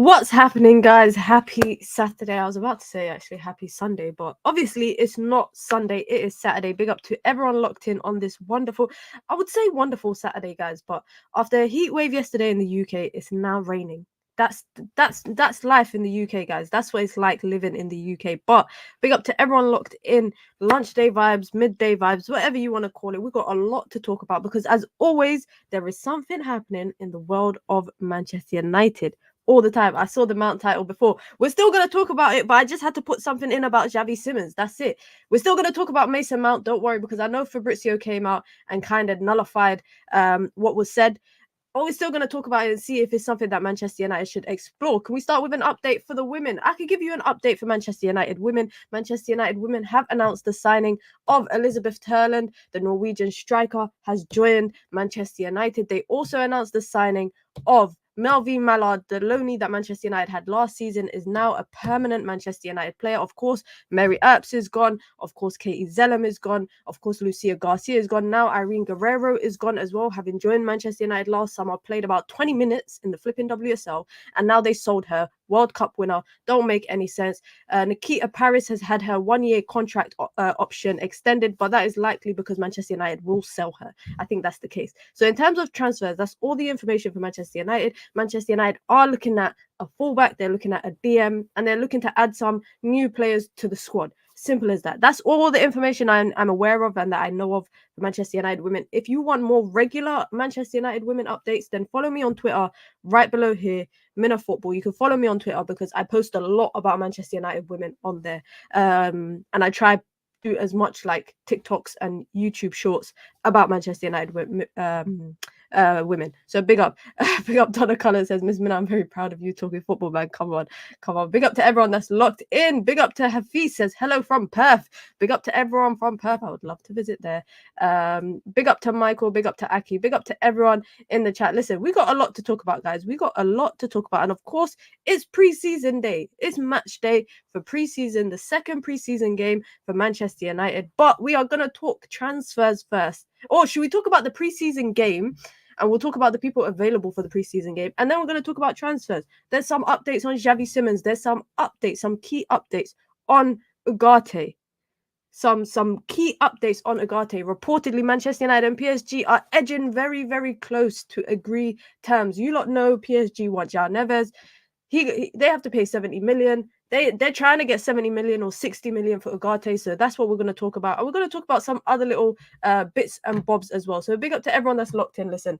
What's happening, guys? Happy Saturday. I was about to say actually happy Sunday, but obviously it's not Sunday, it is Saturday. Big up to everyone locked in on this wonderful, I would say wonderful Saturday, guys. But after a heat wave yesterday in the UK, it's now raining. That's life in the UK, guys. That's what it's like living in the UK. But big up to everyone locked in, lunch day vibes, midday vibes, whatever you want to call it. We've got a lot to talk about because, as always, there is something happening in the world of Manchester United all the time. I saw the Mount title before. We're still going to talk about it, but I just had to put something in about Javi Simons. That's it. We're still going to talk about Mason Mount. Don't worry, because I know Fabrizio came out and kind of nullified what was said. But we're still going to talk about it and see if it's something that Manchester United should explore. Can we start with an update for the women? I could give you an update for Manchester United women. Manchester United women have announced the signing of Elizabeth Terland. The Norwegian striker has joined Manchester United. They also announced the signing of Melvin Mallard, the loanee that Manchester United had last season, is now a permanent Manchester United player. Of course, Mary Earps is gone. Of course, Katie Zellum is gone. Of course, Lucia Garcia is gone. Now Irene Guerrero is gone as well, having joined Manchester United last summer, played about 20 minutes in the flipping WSL, and now they sold her. World Cup winner. Don't make any sense. Nikita Paris has had her 1-year contract option extended, but that is likely because Manchester United will sell her. I think that's the case. So in terms of transfers, that's all the information for Manchester United. Manchester United are looking at a fullback, they're looking at a DM, and they're looking to add some new players to the squad. Simple as that. That's all the information I'm aware of and that I know of for Manchester United women. If you want more regular Manchester United women updates, then follow me on Twitter right below here, Mina Football. You can follow me on Twitter because I post a lot about Manchester United women on there. And I try do as much like TikToks and YouTube shorts about Manchester United women. So big up. Big up Donna Cullen says, Miss Mina, I'm very proud of you talking football, man. Come on. Big up to everyone that's locked in. Big up to Hafiz says, hello from Perth. Big up to everyone from Perth. I would love to visit there. Big up to Michael. Big up to Aki. Big up to everyone in the chat. Listen, we got a lot to talk about, guys. We got a lot to talk about. And of course, it's preseason day. It's match day for preseason, the second preseason game for Manchester United. But we are going to talk transfers first. Or should we talk about the preseason game? And we'll talk about the people available for the preseason game. And then we're going to talk about transfers. There's some updates on Javi Simons. There's some key updates on Ugarte. Some key updates on Ugarte. Reportedly, Manchester United and PSG are edging very, very close to agree terms. You lot know PSG want João Neves. They have to pay 70 million. They're trying to get 70 million or 60 million for Ugarte. So that's what we're going to talk about. And we're going to talk about some other little bits and bobs as well. So big up to everyone that's locked in. Listen,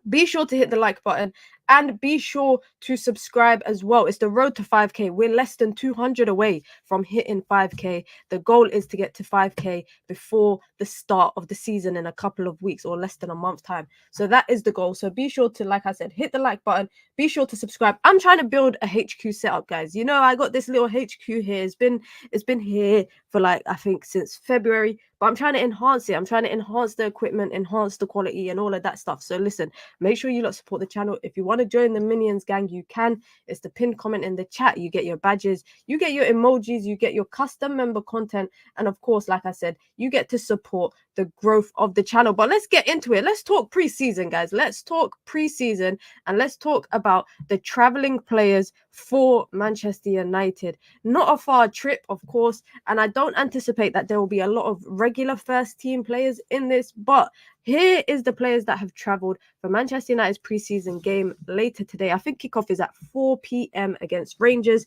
be sure to hit the like button and be sure to subscribe as well. It's the road to 5K. We're less than 200 away from hitting 5K. The goal is to get to 5K before the start of the season in a couple of weeks or less than a month's time. So that is the goal. So be sure to, like I said, hit the like button. Be sure to subscribe. I'm trying to build a HQ setup, guys. You know, I got this little HQ here. It's been here for like, I think since February, but I'm trying to enhance it. I'm trying to enhance the equipment, enhance the quality and all of that stuff. So listen, make sure you lot support the channel. If you want to join the Minions gang, you can. It's the pinned comment in the chat. You get your badges, you get your emojis, you get your custom member content, and of course, like I said, you get to support the growth of the channel. But let's get into it. Let's talk preseason, guys. Let's talk preseason and let's talk about the traveling players for Manchester United. Not a far trip, of course, and I don't anticipate that there will be a lot of regular first team players in this, but here is the players that have travelled for Manchester United's preseason game later today. I think kickoff is at 4 p.m. against Rangers.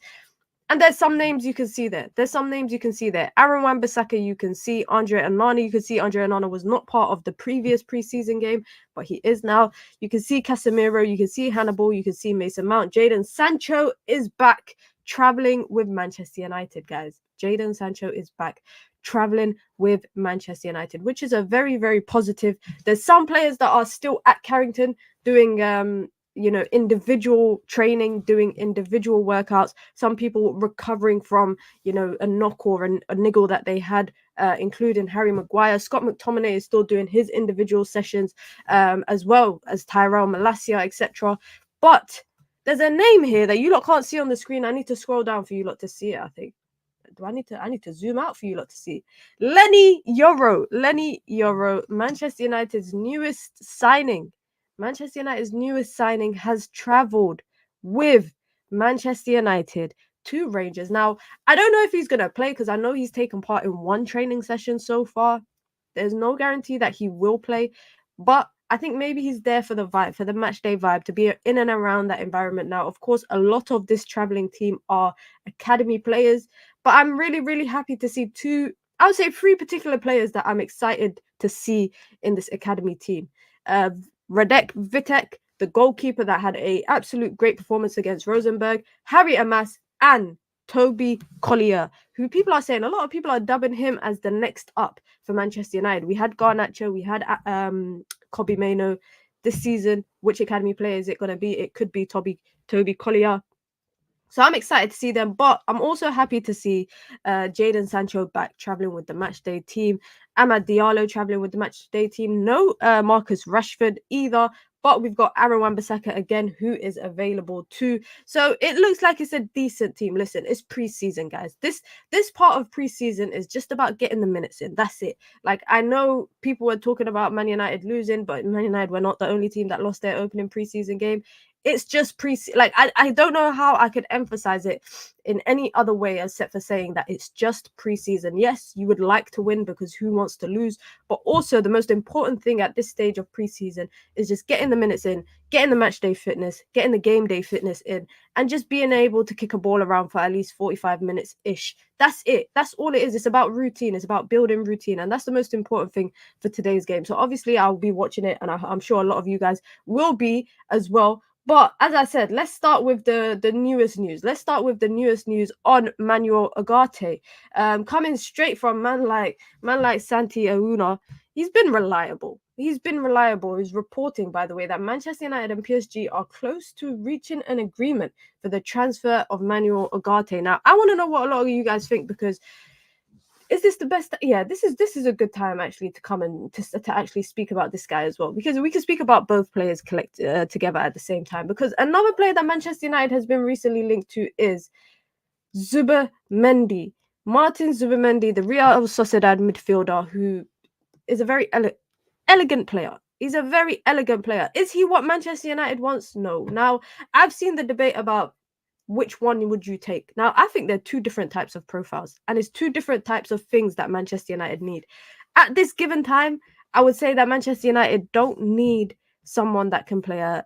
And there's some names you can see there. Aaron Wan-Bissaka, you can see. Andre Onana, you can see. Andre Onana was not part of the previous preseason game, but he is now. You can see Casemiro, you can see Hannibal, you can see Mason Mount. Jadon Sancho is back travelling with Manchester United, guys. Jadon Sancho is back traveling with Manchester United, which is a very, very positive. There's some players that are still at Carrington doing individual training, doing individual workouts. Some people recovering from a knock or a niggle that they had, including Harry Maguire. Scott McTominay is still doing his individual sessions, as well as Tyrell Malacia, etc. But there's a name here that you lot can't see on the screen. I need to scroll down for you lot to see it, I think. I need to zoom out for you lot to see. Leny Yoro, Manchester United's newest signing. Manchester United's newest signing has travelled with Manchester United to Rangers. Now, I don't know if he's going to play because I know he's taken part in one training session so far. There's no guarantee that he will play, but I think maybe he's there for the vibe, for the match day vibe, to be in and around that environment. Now, of course, a lot of this traveling team are academy players, but I'm really, really happy to see I would say three particular players that I'm excited to see in this academy team. Radek Vitek, the goalkeeper that had a absolute great performance against Rosenborg, Harry Amas, and Toby Collier, who a lot of people are dubbing him as the next up for Manchester United. We had Garnacho, we had Kobbie Mainoo this season. Which academy player is it going to be? It could be Toby Collier. So I'm excited to see them, but I'm also happy to see Jadon Sancho back traveling with the matchday team. Amad Diallo traveling with the matchday team. No Marcus Rashford either, but we've got Aaron Wan-Bissaka again, who is available too. So it looks like it's a decent team. Listen, it's preseason, guys. This part of preseason is just about getting the minutes in. That's it. Like, I know people were talking about Man United losing, but Man United were not the only team that lost their opening preseason game. It's just like I don't know how I could emphasize it in any other way except for saying that it's just preseason. Yes, you would like to win because who wants to lose? But also the most important thing at this stage of preseason is just getting the minutes in, getting the match day fitness, getting the game day fitness in, and just being able to kick a ball around for at least 45 minutes-ish. That's it. That's all it is. It's about routine. It's about building routine. And that's the most important thing for today's game. So obviously I'll be watching it, and I'm sure a lot of you guys will be as well. But as I said, let's start with the newest news. Let's start with the newest news on Manuel Ugarte. Coming straight from man like Santi Auna. He's been reliable. He's reporting, by the way, that Manchester United and PSG are close to reaching an agreement for the transfer of Manuel Ugarte. Now, I want to know what a lot of you guys think, because is this the best? Yeah, this is a good time actually to come and to actually speak about this guy as well, because we can speak about both players together at the same time. Because another player that Manchester United has been recently linked to is Zubimendi, Martin Zubimendi, the Real Sociedad midfielder, who is a very elegant player. He's a very elegant player. Is he what Manchester United wants? No. Now, I've seen the debate about which one would you take. Now, I think there are two different types of profiles, and it's two different types of things that Manchester United need. At this given time, I would say that Manchester United don't need someone that can play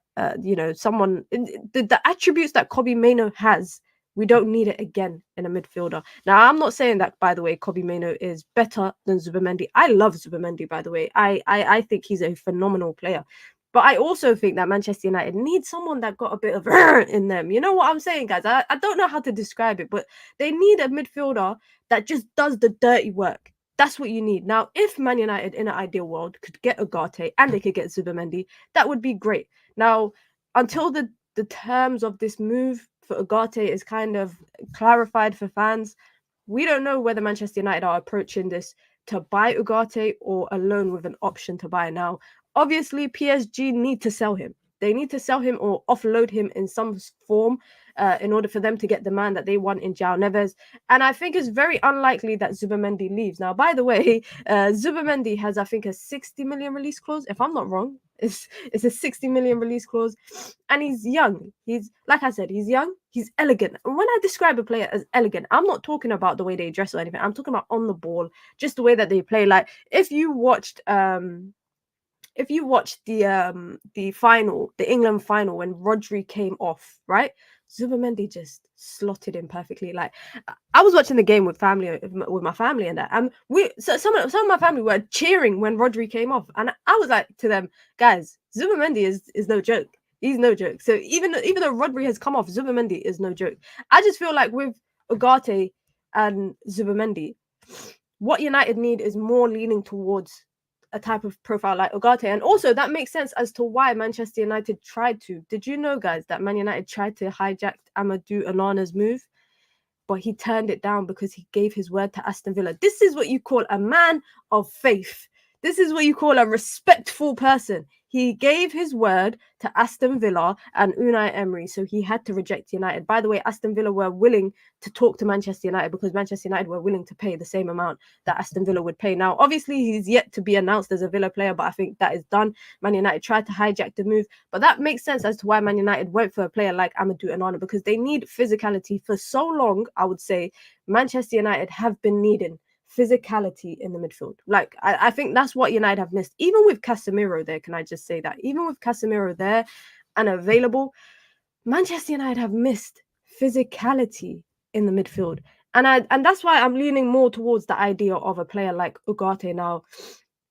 someone, the attributes that Kobbie Mainoo has. We don't need it again in a midfielder. Now, I'm not saying that, by the way, Kobbie Mainoo is better than Zubimendi. I love Zubimendi, by the way. I think he's a phenomenal player. But I also think that Manchester United needs someone that got a bit of in them. You know what I'm saying, guys? I don't know how to describe it, but they need a midfielder that just does the dirty work. That's what you need. Now, if Man United in an ideal world could get Ugarte and they could get Zubimendi, that would be great. Now, until the terms of this move for Ugarte is kind of clarified for fans, we don't know whether Manchester United are approaching this to buy Ugarte or a loan with an option to buy. Now, obviously, PSG need to sell him. They need to sell him or offload him in some form in order for them to get the man that they want in João Neves. And I think it's very unlikely that Zubimendi leaves. Now, by the way, Zubimendi has, I think, a 60 million release clause, if I'm not wrong. It's a 60 million release clause. And he's young. He's, like I said, he's young. He's elegant. And when I describe a player as elegant, I'm not talking about the way they dress or anything. I'm talking about on the ball, just the way that they play. Like, if you watched the final, the England final, when Rodri came off, right? Zubimendi just slotted in perfectly. Like, I was watching the game with my family, and that, and some of my family were cheering when Rodri came off, and I was like to them, guys, Zubimendi is no joke. He's no joke. So even though Rodri has come off, Zubimendi is no joke. I just feel like with Ugarte and Zubimendi, what United need is more leaning towards a type of profile like Ugarte. And also that makes sense as to why Manchester United tried to. Did you know, guys, that Man United tried to hijack Amadou Onana's move? But he turned it down because he gave his word to Aston Villa. This is what you call a man of faith. This is what you call a respectful person. He gave his word to Aston Villa and Unai Emery, so he had to reject United. By the way, Aston Villa were willing to talk to Manchester United because Manchester United were willing to pay the same amount that Aston Villa would pay. Now, obviously, he's yet to be announced as a Villa player, but I think that is done. Man United tried to hijack the move, but that makes sense as to why Man United went for a player like Amadou Onana, because they need physicality. For so long, I would say, Manchester United have been needing physicality in the midfield. Like, I think that's what United have missed. Even with Casemiro there, can I just say that? Even with Casemiro there and available, Manchester United have missed physicality in the midfield. And that's why I'm leaning more towards the idea of a player like Ugarte now.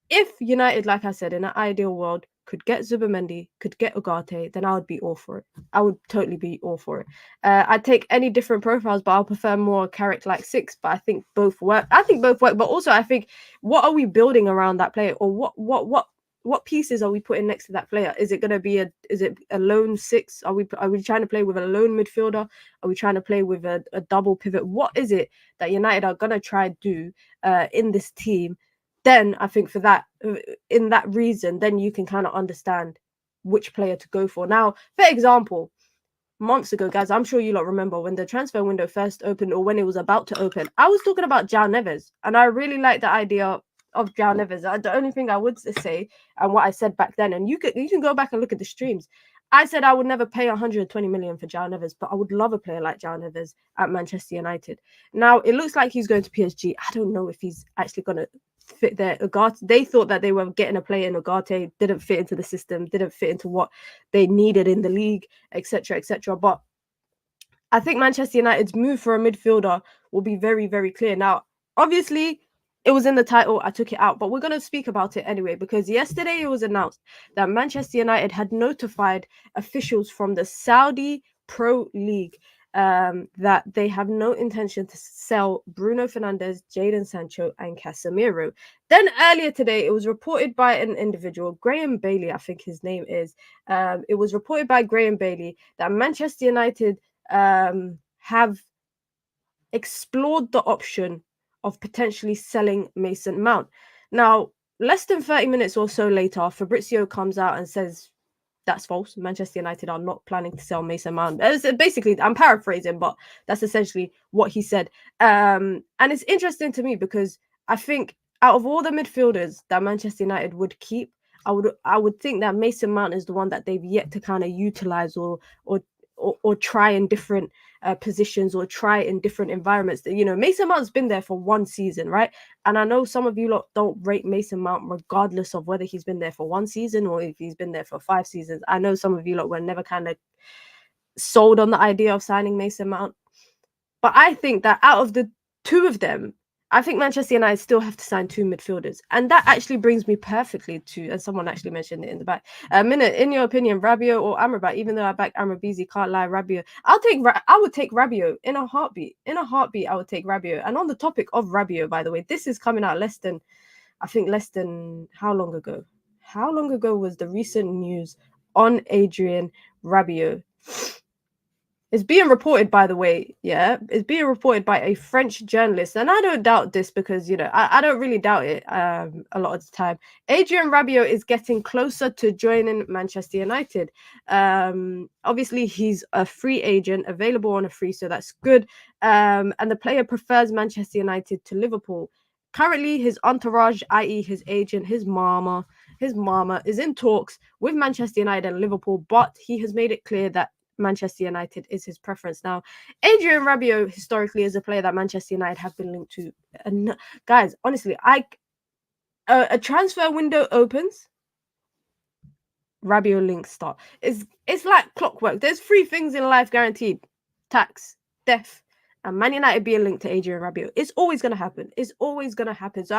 If United, like I said, in an ideal world, could get Zubimendi, could get Ugarte, then I would be all for it. I would totally be all for it. I'd take any different profiles, but I'll prefer more character like six. But I think both work. But also I think, what are we building around that player, or what pieces are we putting next to that player? Is it going to be a lone six? Are we trying to play with a lone midfielder? Are we trying to play with a double pivot? What is it that United are going to try to do in this team? Then I think for that, in that reason, then you can kind of understand which player to go for. Now, for example, months ago, guys, I'm sure you lot remember when the transfer window first opened, or when it was about to open, I was talking about João Neves, and I really like the idea of João Neves. The only thing I would say, and what I said back then, and you can go back and look at the streams, I said I would never pay 120 million for João Neves, but I would love a player like João Neves at Manchester United. Now, it looks like he's going to PSG. I don't know if he's actually going to fit there. Ugarte, they thought that they were getting a player in Ugarte, didn't fit into the system, didn't fit into what they needed in the league, etc., etc. But I think Manchester United's move for a midfielder will be very, very clear. Now, obviously, it was in the title. I took it out, but we're going to speak about it anyway, because yesterday it was announced that Manchester United had notified officials from the Saudi Pro League that they have no intention to sell Bruno Fernandes, Jadon Sancho, and Casemiro. Then earlier today, it was reported by an individual, Graham Bailey, I think his name is. It was reported by Graham Bailey that Manchester United have explored the option of potentially selling Mason Mount. Now, less than 30 minutes or so later, Fabrizio comes out and says that's false. Manchester United are not planning to sell Mason Mount. Basically, I'm paraphrasing, but that's essentially what he said. And it's interesting to me because I think out of all the midfielders that Manchester United would keep, I would think that Mason Mount is the one that they've yet to kind of utilize or try in different positions, or try in different environments. You know, Mason Mount's been there for one season, right? And I know some of you lot don't rate Mason Mount regardless of whether he's been there for one season or if he's been there for 5 seasons. I know some of you lot were never kind of sold on the idea of signing Mason Mount. But I think that out of the two of them, I think Manchester United still have to sign 2 midfielders. And that actually brings me perfectly to, and someone actually mentioned it in the back, Minute, in your opinion, Rabiot or Amrabat? Even though I back Amrabat, can't lie, Rabiot. I would take Rabiot in a heartbeat. In a heartbeat, I would take Rabiot. And on the topic of Rabiot, by the way, this is coming out less than how long ago? How long ago was the recent news on Adrien Rabiot? It's being reported, by the way, it's being reported by a French journalist, and I don't doubt this because, you know, I don't really doubt it a lot of the time. Adrien Rabiot is getting closer to joining Manchester United. Obviously, he's a free agent, available on a free, so that's good. And the player prefers Manchester United to Liverpool. Currently, his entourage, i.e. his agent, his mama, is in talks with Manchester United and Liverpool, but he has made it clear that Manchester United is his preference. Now, Adrien Rabiot historically is a player that Manchester United have been linked to. And guys, honestly, a transfer window opens, Rabiot links start. It's like clockwork. There's 3 things in life guaranteed: tax, death, and Man United being linked to Adrien Rabiot. It's always going to happen. It's always going to happen. So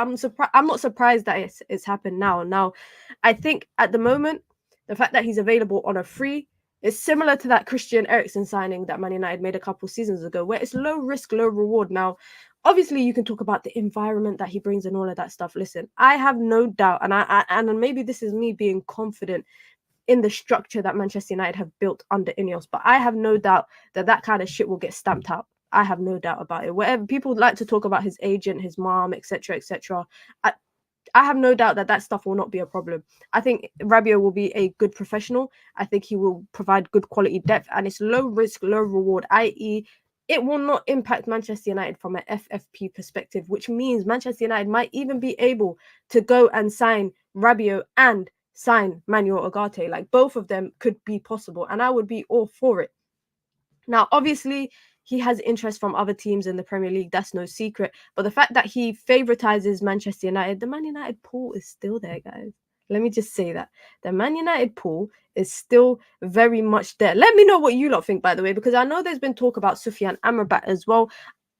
I'm not surprised that it's happened now. Now, I think at the moment, the fact that he's available on a free, it's similar to that Christian Eriksen signing that Man United made a couple seasons ago, where it's low risk, low reward. Now, obviously, you can talk about the environment that he brings and all of that stuff. Listen, I have no doubt, and maybe this is me being confident in the structure that Manchester United have built under Ineos, but I have no doubt that kind of shit will get stamped out. I have no doubt about it. Whatever people like to talk about his agent, his mom, etc., etc. I have no doubt that that stuff will not be a problem. I think Rabiot will be a good professional. I think he will provide good quality depth, and it's low risk, low reward, i.e., it will not impact Manchester United from an FFP perspective, which means Manchester United might even be able to go and sign Rabiot and sign Manuel Ugarte. Like, both of them could be possible, and I would be all for it. Now, obviously, he has interest from other teams in the Premier League. That's no secret. But the fact that he favoritizes Manchester United, the Man United pool is still there, guys. Let me just say that. The Man United pool is still very much there. Let me know what you lot think, by the way, because I know there's been talk about Sufyan Amrabat as well.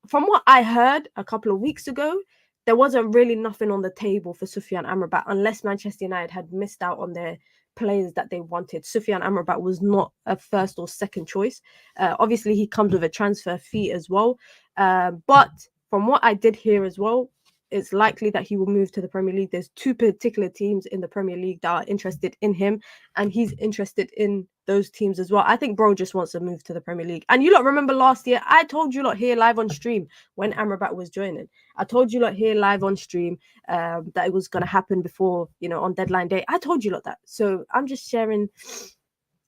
From what I heard a couple of weeks ago, there wasn't really nothing on the table for Sufyan Amrabat unless Manchester United had missed out on their players that they wanted. Sufyan Amrabat was not a first or second choice. Obviously, he comes with a transfer fee as well. But from what I did hear as well, it's likely that he will move to the Premier League. There's two particular teams in the Premier League that are interested in him, and he's interested in those teams as well. I think bro just wants to move to the Premier League. And you lot remember last year, I told you lot here live on stream when Amrabat was joining. I told you lot here live on stream that it was going to happen before, on deadline day. I told you lot that. So I'm just sharing.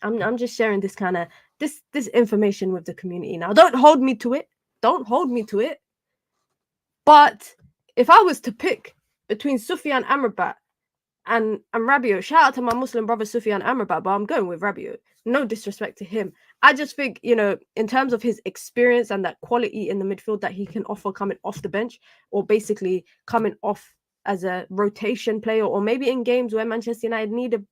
I'm just sharing this kind of this information with the community now. Don't hold me to it. Don't hold me to it. But if I was to pick between Sufyan Amrabat and Rabiot, shout out to my Muslim brother Sufyan Amrabat, but I'm going with Rabiot. No disrespect to him. I just think, in terms of his experience and that quality in the midfield that he can offer coming off the bench, or basically coming off as a rotation player, or maybe in games where Manchester United need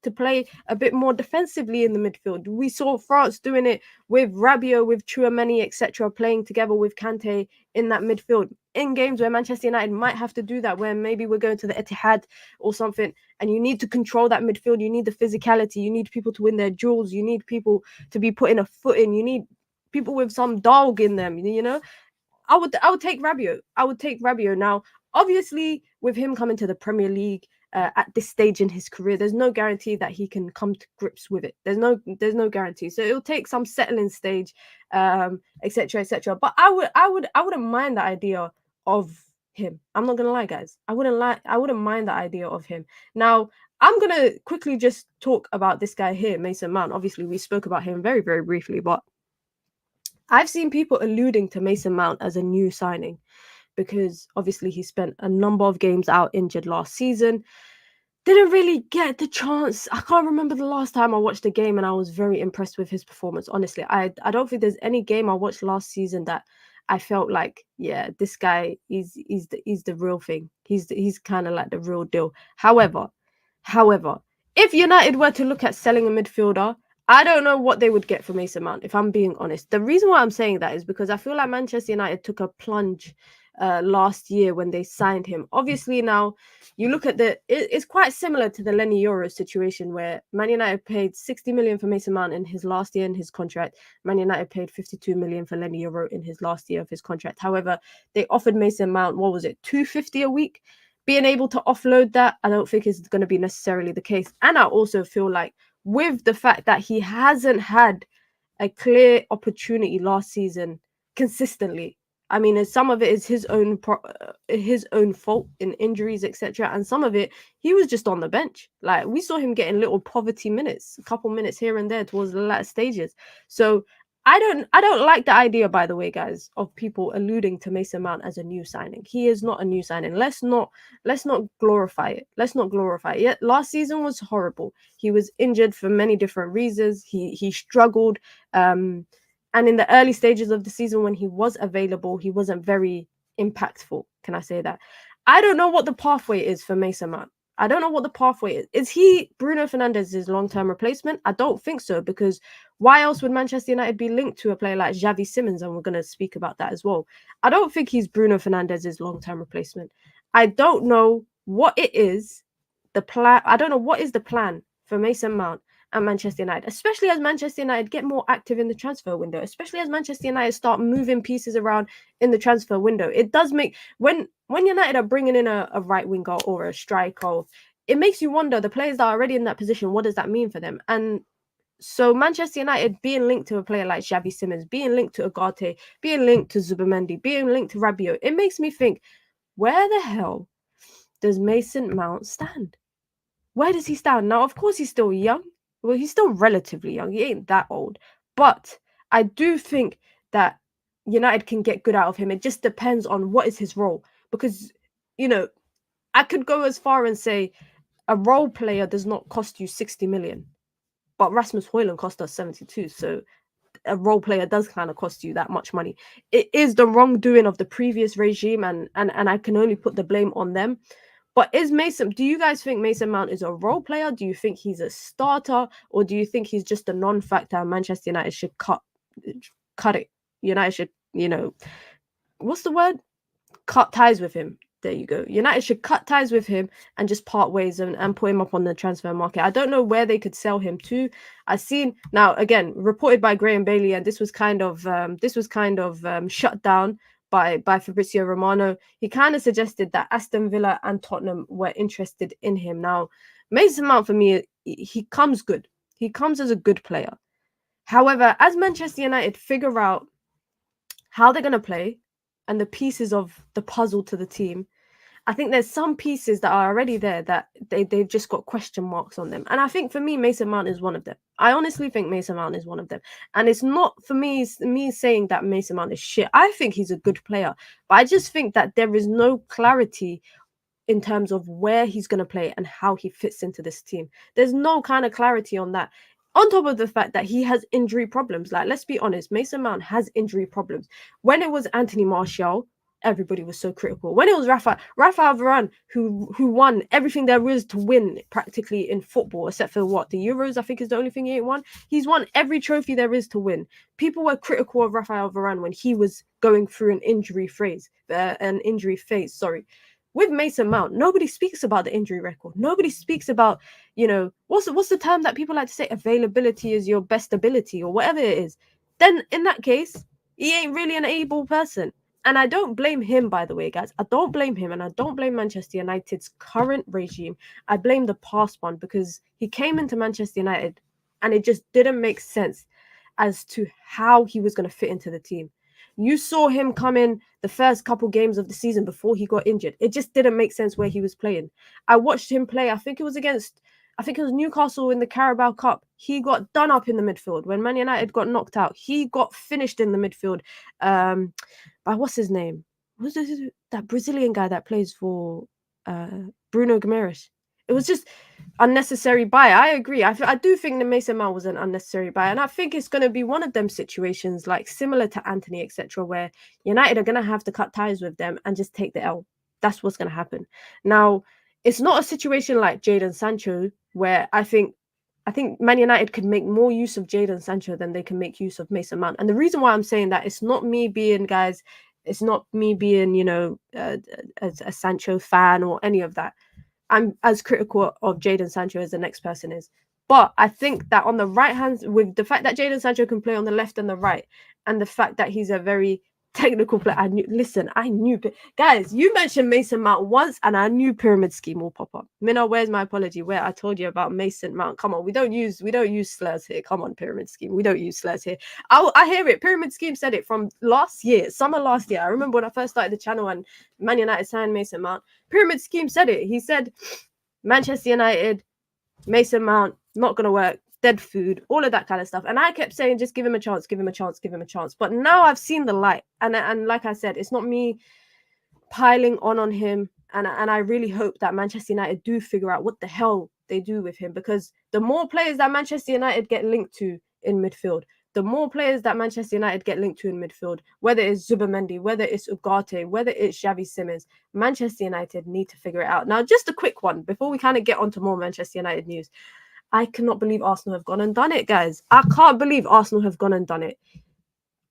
to play a bit more defensively in the midfield. We saw France doing it with Rabiot, with Tchouaméni, etc., playing together with Kante in that midfield. In games where Manchester United might have to do that, where maybe we're going to the Etihad or something, and you need to control that midfield, you need the physicality, you need people to win their duels, you need people to be putting a foot in, you need people with some dog in them, I would take Rabiot. I would take Rabiot. Now, obviously, with him coming to the Premier League at this stage in his career, there's no guarantee that he can come to grips with it. There's no guarantee. So it'll take some settling stage, etc., etc. But I wouldn't mind the idea of him. I'm not gonna lie, guys. I wouldn't mind the idea of him. Now, I'm gonna quickly just talk about this guy here, Mason Mount. Obviously, we spoke about him very, very briefly, but I've seen people alluding to Mason Mount as a new signing because obviously he spent a number of games out injured last season. Didn't really get the chance. I can't remember the last time I watched a game and I was very impressed with his performance. Honestly, I don't think there's any game I watched last season that I felt like, yeah, this guy is the real thing. He's kind of like the real deal. However, if United were to look at selling a midfielder, I don't know what they would get for Mason Mount, if I'm being honest. The reason why I'm saying that is because I feel like Manchester United took a plunge last year when they signed him. Obviously, now you look at it's quite similar to the Leny Yoro situation where Man United paid 60 million for Mason Mount in his last year in his contract. Man United paid 52 million for Leny Yoro in his last year of his contract. However, they offered Mason Mount, what was it, 250 a week? Being able to offload that, I don't think is going to be necessarily the case. And I also feel like with the fact that he hasn't had a clear opportunity last season consistently. I mean, some of it is his own fault in injuries, etc., and some of it he was just on the bench. Like, we saw him getting little poverty minutes, a couple minutes here and there towards the latter stages. So I don't like the idea, by the way, guys, of people alluding to Mason Mount as a new signing. He is not a new signing. Let's not glorify it. Let's not glorify it. Yeah, last season was horrible. He was injured for many different reasons. He struggled. And in the early stages of the season when he was available, he wasn't very impactful. Can I say that? I don't know what the pathway is for Mason Mount. I don't know what the pathway is. Is he Bruno Fernandes's long-term replacement? I don't think so, because why else would Manchester United be linked to a player like Javi Simons? And we're going to speak about that as well. I don't think he's Bruno Fernandes's long-term replacement. I don't know what it is, the plan. I don't know what is the plan for Mason Mount and Manchester United, especially as Manchester United get more active in the transfer window, especially as Manchester United start moving pieces around in the transfer window. It does make, when United are bringing in a right winger or a striker, it makes you wonder, the players that are already in that position, what does that mean for them? And so Manchester United being linked to a player like Javi Simons, being linked to Ugarte, being linked to Zubimendi, being linked to Rabiot, it makes me think, where the hell does Mason Mount stand? Where does he stand? Now, of course, he's still young. Well, he's still relatively young. He ain't that old. But I do think that United can get good out of him. It just depends on what is his role. Because, I could go as far and say a role player does not cost you 60 million. But Rasmus Højlund cost us 72. So a role player does kind of cost you that much money. It is the wrongdoing of the previous regime, and I can only put the blame on them. But do you guys think Mason Mount is a role player? Do you think he's a starter? Or do you think he's just a non-factor and Manchester United should cut it? United should, what's the word? Cut ties with him. There you go. United should cut ties with him and just part ways and put him up on the transfer market. I don't know where they could sell him to. I've seen now again reported by Graham Bailey, and this was kind of shut down by Fabrizio Romano. He kind of suggested that Aston Villa and Tottenham were interested in him. Now, Mason Mount for me, he comes good. He comes as a good player. However, as Manchester United figure out how they're going to play and the pieces of the puzzle to the team, I think there's some pieces that are already there that they've just got question marks on them. And I think for me, Mason Mount is one of them. I honestly think Mason Mount is one of them. And it's not for me saying that Mason Mount is shit. I think he's a good player. But I just think that there is no clarity in terms of where he's going to play and how he fits into this team. There's no kind of clarity on that. On top of the fact that he has injury problems. Like, let's be honest, Mason Mount has injury problems. When it was Anthony Martial, everybody was so critical. When it was Rafael Varane, who won everything there is to win practically in football, except for the Euros, I think is the only thing he ain't won. He's won every trophy there is to win. People were critical of Rafael Varane when he was going through an injury phase. With Mason Mount, nobody speaks about the injury record. Nobody speaks about, what's the term that people like to say? Availability is your best ability or whatever it is. Then in that case, he ain't really an able person. And I don't blame him, by the way, guys. I don't blame him, and I don't blame Manchester United's current regime. I blame the past one because he came into Manchester United and it just didn't make sense as to how he was going to fit into the team. You saw him come in the first couple games of the season before he got injured. It just didn't make sense where he was playing. I watched him play. I think it was Newcastle in the Carabao Cup. He got done up in the midfield. When Man United got knocked out, he got finished in the midfield. By what's his name? Who's that Brazilian guy that plays for Bruno Guimaraes? It was just unnecessary buy. I agree. I do think that Mason Mount was an unnecessary buy, and I think it's going to be one of them situations, like similar to Anthony, etc., where United are going to have to cut ties with them and just take the L. That's what's going to happen. Now, it's not a situation like Jadon Sancho, where I think Man United could make more use of Jadon Sancho than they can make use of Mason Mount. And the reason why I'm saying that, it's not me being a Sancho fan or any of that. I'm as critical of Jadon Sancho as the next person is. But I think that on the right hand, with the fact that Jadon Sancho can play on the left and the right, and the fact that he's a very technical player, I knew. Guys, you mentioned Mason Mount once, and I knew pyramid scheme will pop up. Minna, where's my apology? Where I told you about Mason Mount. Come on, we don't use slurs here. Come on, pyramid scheme. We don't use slurs here. I hear it. Pyramid scheme said it from summer last year. I remember when I first started the channel and Man United signed Mason Mount. Pyramid scheme said it. He said Manchester United, Mason Mount, not gonna work. Dead food, all of that kind of stuff. And I kept saying, just give him a chance, give him a chance, give him a chance. But now I've seen the light. And like I said, it's not me piling on him. And I really hope that Manchester United do figure out what the hell they do with him. Because the more players that Manchester United get linked to in midfield, whether it's Zubimendi, whether it's Ugarte, whether it's Javi Simons, Manchester United need to figure it out. Now, just a quick one before we kind of get on to more Manchester United news. I cannot believe Arsenal have gone and done it, guys. I can't believe Arsenal have gone and done it.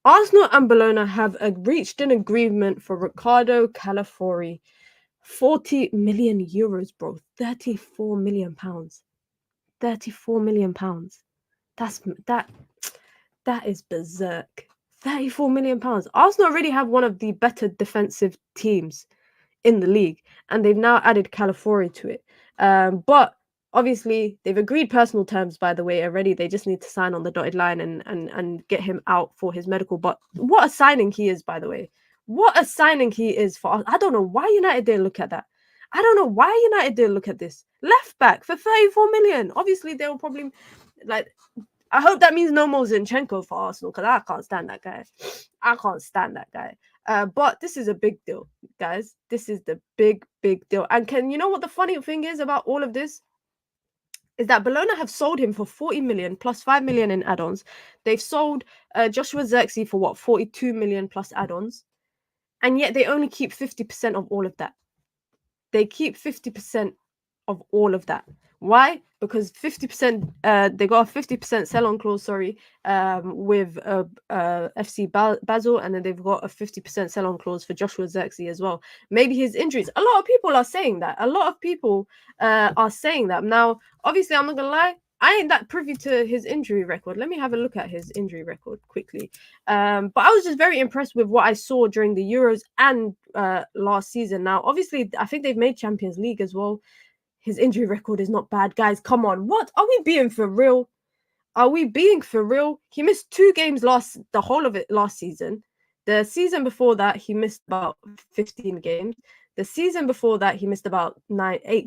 Arsenal and Bologna have reached an agreement for Ricardo Calafiori. 40 million euros, bro. 34 million pounds. 34 million pounds. That is berserk. 34 million pounds. Arsenal already have one of the better defensive teams in the league, and they've now added Calafiori to it. But obviously, they've agreed personal terms, by the way, already. They just need to sign on the dotted line and get him out for his medical. But what a signing he is, by the way. What a signing he is for us. I don't know why United didn't look at that. I don't know why United didn't look at this. Left back for 34 million. Obviously, they'll probably like. I hope that means no more Zinchenko for Arsenal because I can't stand that guy. I can't stand that guy. But this is a big deal, guys. This is the big deal. And you know what the funny thing is about all of this? Is that Bologna have sold him for 40 million plus 5 million in add-ons. They've sold Joshua Zirkzee for what, 42 million plus add-ons. And yet they only keep 50% of all of that. They keep 50% of all of that. Why? Because 50%, they got a 50% sell-on clause, with FC Basel, and then they've got a 50% sell-on clause for Joshua Zirkzee as well. Maybe his injuries. A lot of people are saying that. Now, obviously, I'm not going to lie. I ain't that privy to his injury record. Let me have a look at his injury record quickly. But I was just very impressed with what I saw during the Euros and last season. Now, obviously, I think they've made Champions League as well. His injury record is not bad, guys. Come on. What? Are we being for real? Are we being for real? He missed 2 games the whole of it last season. The season before that, he missed about 15 games. The season before that, he missed about 7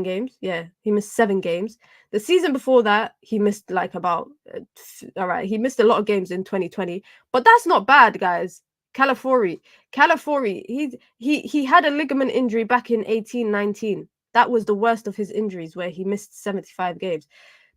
games. Yeah, he missed 7 games. The season before that, he missed he missed a lot of games in 2020. But that's not bad, guys. Calafiori, he had a ligament injury back in 18-19. That was the worst of his injuries, where he missed 75 games.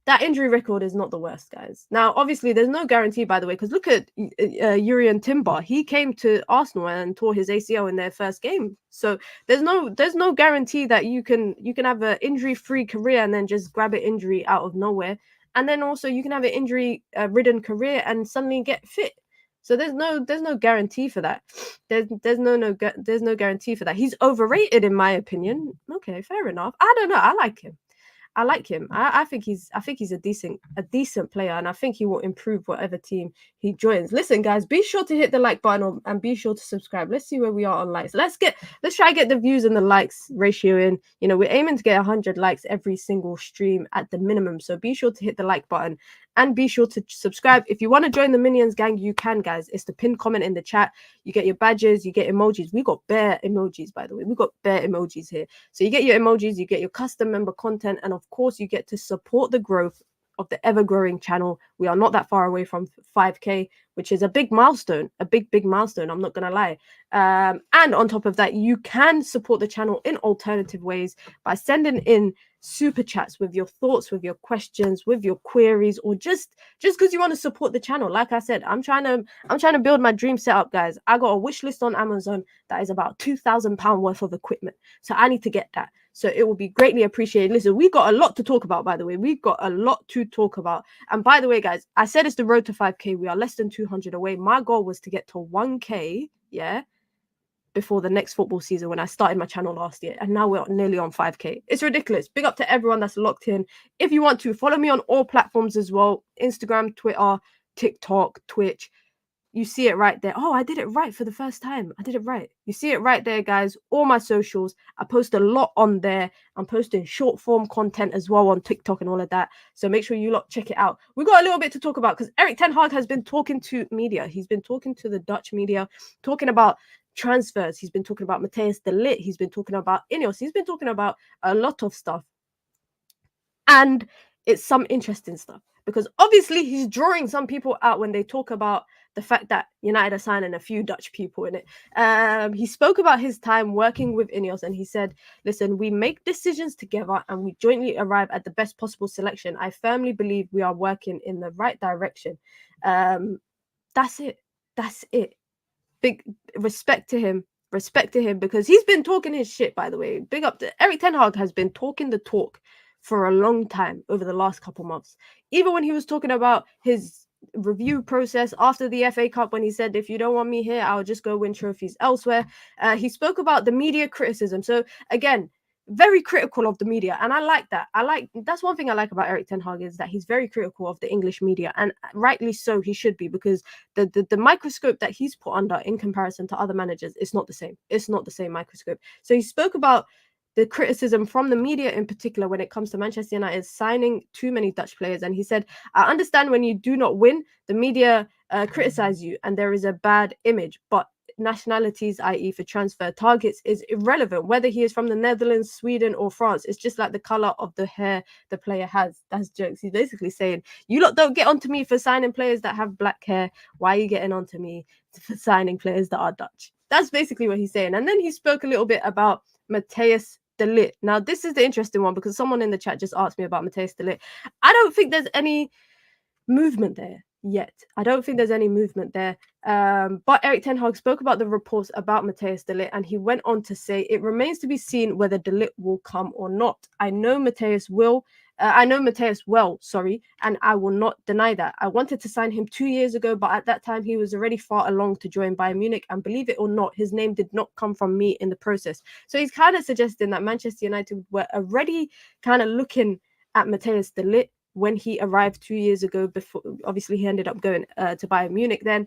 That injury record is not the worst, guys. Now, obviously, there's no guarantee, by the way, because look at Jurrien Timber. He came to Arsenal and tore his ACL in their first game. So there's no guarantee that you can have an injury-free career and then just grab an injury out of nowhere. And then also you can have an injury-ridden career and suddenly get fit. So there's no guarantee for that. There's no guarantee for that. He's overrated, in my opinion. Okay, fair enough. I don't know. I like him. I think he's a decent player, and I think he will improve whatever team he joins. Listen, guys, be sure to hit the like button and be sure to subscribe. Let's see where we are on likes. Let's try to get the views and the likes ratio in. You know, we're aiming to get 100 likes every single stream at the minimum. So be sure to hit the like button and be sure to subscribe. If you want to join the Minions gang, you can, guys. It's the pinned comment in the chat. You get your badges, you get emojis. We got bare emojis, by the way. We got bare emojis here. So you get your emojis, you get your custom member content, and of course, you get to support the growth of the ever-growing channel. We are not that far away from 5K, which is a big milestone, a big milestone. I'm not going to lie. And on top of that, you can support the channel in alternative ways by sending in super chats with your thoughts, with your questions, with your queries, or just because you want to support the channel. Like I said, I'm trying to build my dream setup, guys. I got a wish list on Amazon that is about £2,000 worth of equipment, so I need to get that. So it will be greatly appreciated. Listen, we got a lot to talk about, by the way. We've got a lot to talk about. And by the way, guys, I said it's the road to 5K. We are less than 200 away. My goal was to get to 1K, before the next football season when I started my channel last year. And now we're nearly on 5K. It's ridiculous. Big up to everyone that's locked in. If you want to, follow me on all platforms as well. Instagram, Twitter, TikTok, Twitch. You see it right there. Oh, I did it right for the first time. I did it right. You see it right there, guys. All my socials. I post a lot on there. I'm posting short form content as well on TikTok and all of that. So make sure you lot check it out. We got a little bit to talk about because Erik ten Hag has been talking to media. He's been talking to the Dutch media, talking about transfers. He's been talking about Matthijs de Ligt. He's been talking about Ineos. He's been talking about a lot of stuff. And it's some interesting stuff because obviously he's drawing some people out when they talk about the fact that United are signing a few Dutch people in it. He spoke about his time working with Ineos and he said, listen, we make decisions together and we jointly arrive at the best possible selection. I firmly believe we are working in the right direction. That's it. Big respect to him because he's been talking his shit, by the way. Big up to Erik ten Hag has been talking the talk for a long time over the last couple months. Even when he was talking about his review process after the FA Cup, when he said, if you don't want me here, I'll just go win trophies elsewhere. He spoke about the media criticism. So again, very critical of the media. And I like that. That's one thing I like about Erik ten Hag is that he's very critical of the English media. And rightly so, he should be, because the microscope that he's put under in comparison to other managers, it's not the same. It's not the same microscope. So he spoke about the criticism from the media in particular when it comes to Manchester United signing too many Dutch players. And he said, I understand when you do not win, the media criticize you and there is a bad image. But nationalities, i.e. for transfer targets, is irrelevant. Whether he is from the Netherlands, Sweden or France, it's just like the colour of the hair the player has. That's jokes. He's basically saying, you lot don't get onto me for signing players that have black hair. Why are you getting onto me for signing players that are Dutch? That's basically what he's saying. And then he spoke a little bit about Matthijs de Ligt. Now, this is the interesting one because someone in the chat just asked me about Matthijs de Ligt. I don't think there's any movement there yet. I don't think there's any movement there. But Erik ten Hag spoke about the reports about Matthijs de Ligt, and he went on to say it remains to be seen whether de Ligt will come or not. I know Matthijs well, and I will not deny that. I wanted to sign him 2 years ago, but at that time he was already far along to join Bayern Munich, and believe it or not, his name did not come from me in the process. So he's kind of suggesting that Manchester United were already kind of looking at Matthijs de Ligt when he arrived 2 years ago. Before, obviously, he ended up going to Bayern Munich then.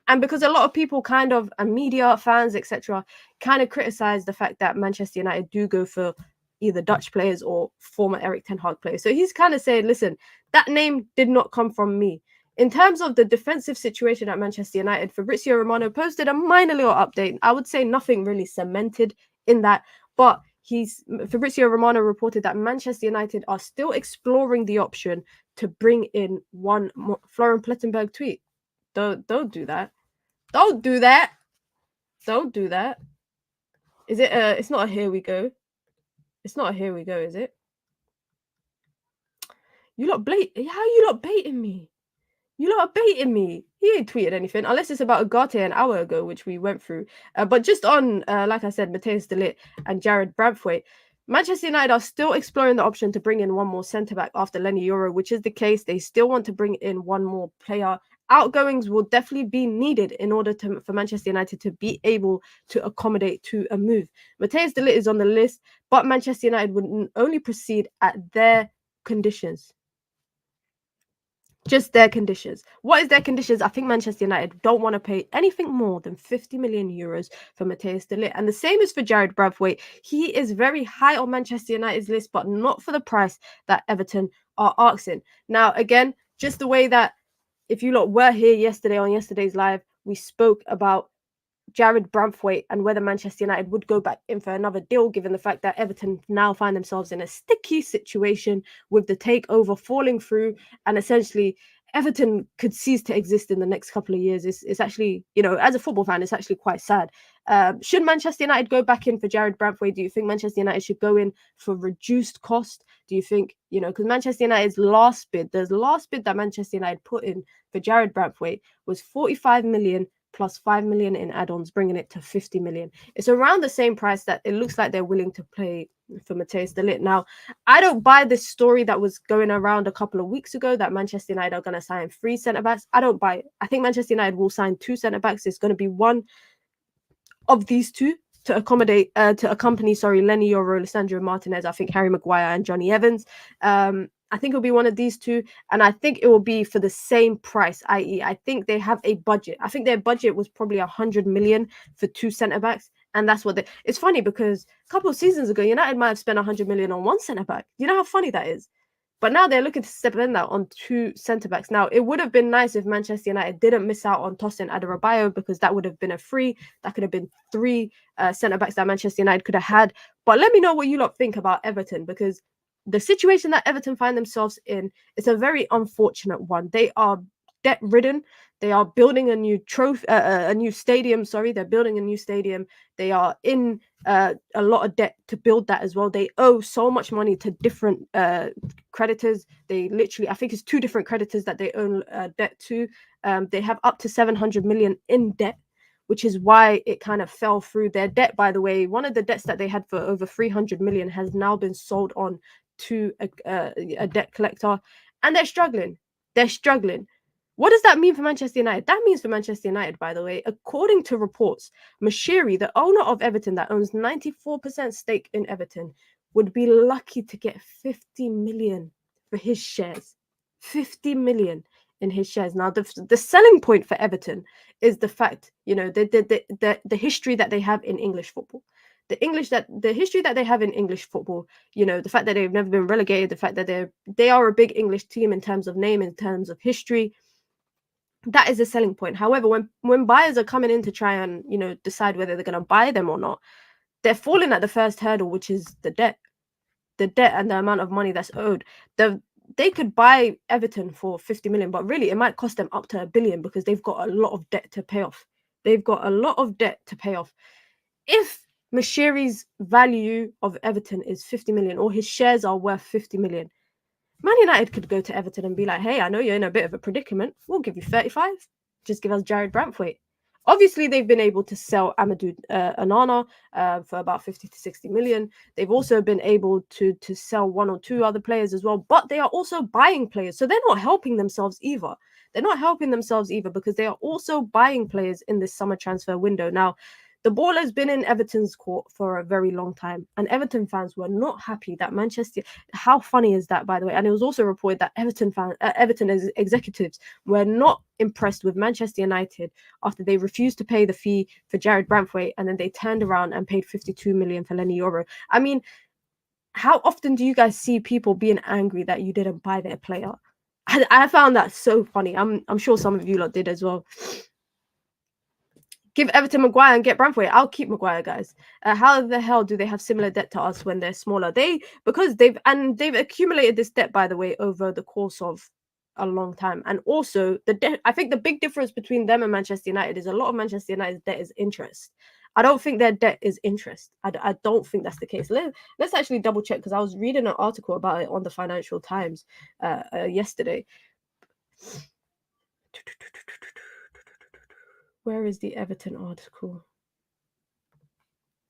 And because a lot of people kind of, and media, fans, etc., kind of criticize the fact that Manchester United do go for either Dutch players or former Erik ten Hag players. So he's kind of saying, listen, that name did not come from me. In terms of the defensive situation at Manchester United, Fabrizio Romano posted a minor little update. I would say nothing really cemented in that, but Fabrizio Romano reported that Manchester United are still exploring the option to bring in one more. Florian Plettenberg tweet. Don't do that. Don't do that. Don't do that. Is it it's not a here we go. It's not a here we go, is it? You lot how you lot baiting me? You lot are baiting me. He ain't tweeted anything, unless it's about Ugarte an hour ago, which we went through. But just on, like I said, Matthijs de Ligt and Jared Branthwaite, Manchester United are still exploring the option to bring in one more centre-back after Leny Yoro, which is the case. They still want to bring in one more player. Outgoings will definitely be needed in order for Manchester United to be able to accommodate to a move. Matthijs de Ligt is on the list, but Manchester United would only proceed at their conditions. Just their conditions. What is their conditions? I think Manchester United don't want to pay anything more than 50 million euros for Matthijs de Ligt. And the same is for Jared Branthwaite. He is very high on Manchester United's list, but not for the price that Everton are asking. Now, again, just the way that if you lot were here yesterday on yesterday's live, we spoke about Jared Branthwaite and whether Manchester United would go back in for another deal, given the fact that Everton now find themselves in a sticky situation with the takeover falling through, and essentially Everton could cease to exist in the next couple of years. It's actually, you know, as a football fan, it's actually quite sad. Should Manchester United go back in for Jared Branthwaite? Do you think Manchester United should go in for reduced cost? Do you think, you know, because Manchester United's last bid that Manchester United put in for Jared Branthwaite was 45 million plus 5 million in add-ons, bringing it to 50 million. It's around the same price that it looks like they're willing to pay for Matthijs de Ligt. Now, I don't buy this story that was going around a couple of weeks ago that Manchester United are going to sign 3 centre-backs. I don't buy it. I think Manchester United will sign 2 centre-backs. It's going to be one of these two to accompany Leny Yoro, Lisandro Martinez, I think Harry Maguire and Johnny Evans. I think it'll be one of these two, and I think it will be for the same price, i.e. I think they have a budget. I think their budget was probably 100 million for 2 centre-backs, and that's what it's funny because a couple of seasons ago, United might have spent 100 million on 1 centre-back. You know how funny that is? But now they're looking to step in that on 2 centre-backs. Now, it would have been nice if Manchester United didn't miss out on Tosin Adarabioyo, because that would have been a free. That could have been 3 centre-backs that Manchester United could have had. But let me know what you lot think about Everton, because the situation that Everton find themselves in is a very unfortunate one. They are debt-ridden. They are building a new stadium. They're building a new stadium. They are in a lot of debt to build that as well. They owe so much money to different creditors. They literally, I think it's 2 different creditors that they owe debt to. They have up to 700 million in debt, which is why it kind of fell through. Their debt, by the way, one of the debts that they had for over 300 million has now been sold on to a debt collector, and they're struggling. What does that mean for Manchester United? That means for Manchester United, by the way, according to reports, Mashiri, the owner of Everton that owns 94% stake in Everton, would be lucky to get 50 million for his shares. 50 million in his shares. Now, the selling point for Everton is the fact, you know, the history that they have in English football. The history that they have in English football, you know, the fact that they've never been relegated, the fact that they are a big English team in terms of name, in terms of history. That is a selling point. However, when buyers are coming in to try and, you know, decide whether they're going to buy them or not, they're falling at the first hurdle, which is the debt and the amount of money that's owed. They could buy Everton for 50 million, but really it might cost them up to 1 billion because they've got a lot of debt to pay off. They've got a lot of debt to pay off. If Mashiri's value of Everton is 50 million, or his shares are worth 50 million, Man United could go to Everton and be like, hey, I know you're in a bit of a predicament. We'll give you 35. Just give us Jared Branthwaite. Obviously, they've been able to sell Amadou Onana for about 50 to 60 million. They've also been able to sell one or two other players as well, but they are also buying players. So they're not helping themselves either. They're not helping themselves either because they are also buying players in this summer transfer window. Now, the ball has been in Everton's court for a very long time, and Everton fans were not happy that Manchester. How funny is that, by the way? And it was also reported that Everton executives were not impressed with Manchester United after they refused to pay the fee for Jared Branthwaite, and then they turned around and paid 52 million for Leny Yoro. I mean, how often do you guys see people being angry that you didn't buy their player? I found that so funny. I'm sure some of you lot did as well. Give Everton Maguire and get Branthwaite. I'll keep Maguire, guys. How the hell do they have similar debt to us when they're smaller? Because they've accumulated this debt, by the way, over the course of a long time. And also I think the big difference between them and Manchester United is a lot of Manchester United's debt is interest. I don't think their debt is interest. I don't think that's the case. Let's actually double check, because I was reading an article about it on the Financial Times yesterday. Where is the Everton article?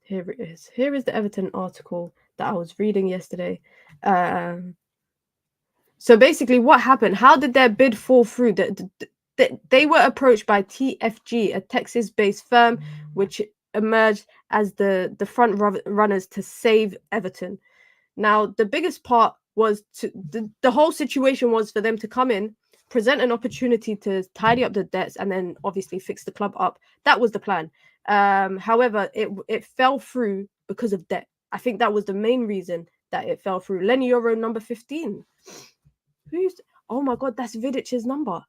Here it is. Here is the Everton article that I was reading yesterday. So basically, what happened? How did their bid fall through? They were approached by TFG, a Texas-based firm, which emerged as the front runners to save Everton. Now, the biggest part was the whole situation was for them to come in, present an opportunity to tidy up the debts, and then obviously fix the club up. That was the plan. However, it fell through because of debt. I think that was the main reason that it fell through. Leny Yoro, number 15. Oh my God, that's Vidic's number.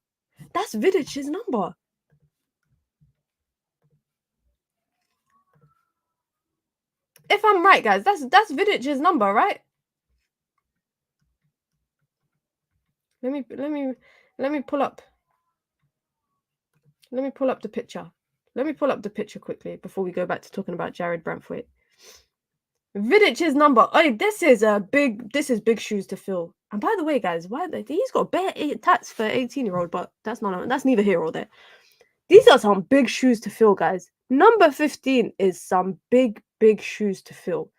That's Vidic's number. If I'm right, guys, that's Vidic's number, right? Let me pull up. Let me pull up the picture. Let me pull up the picture quickly before we go back to talking about Jared Branthwaite. Vidic's number. Oh, this is big shoes to fill. And by the way, guys, he's got bare tats for 18-year-old, but that's neither here or there. These are some big shoes to fill, guys. Number 15 is some big shoes to fill.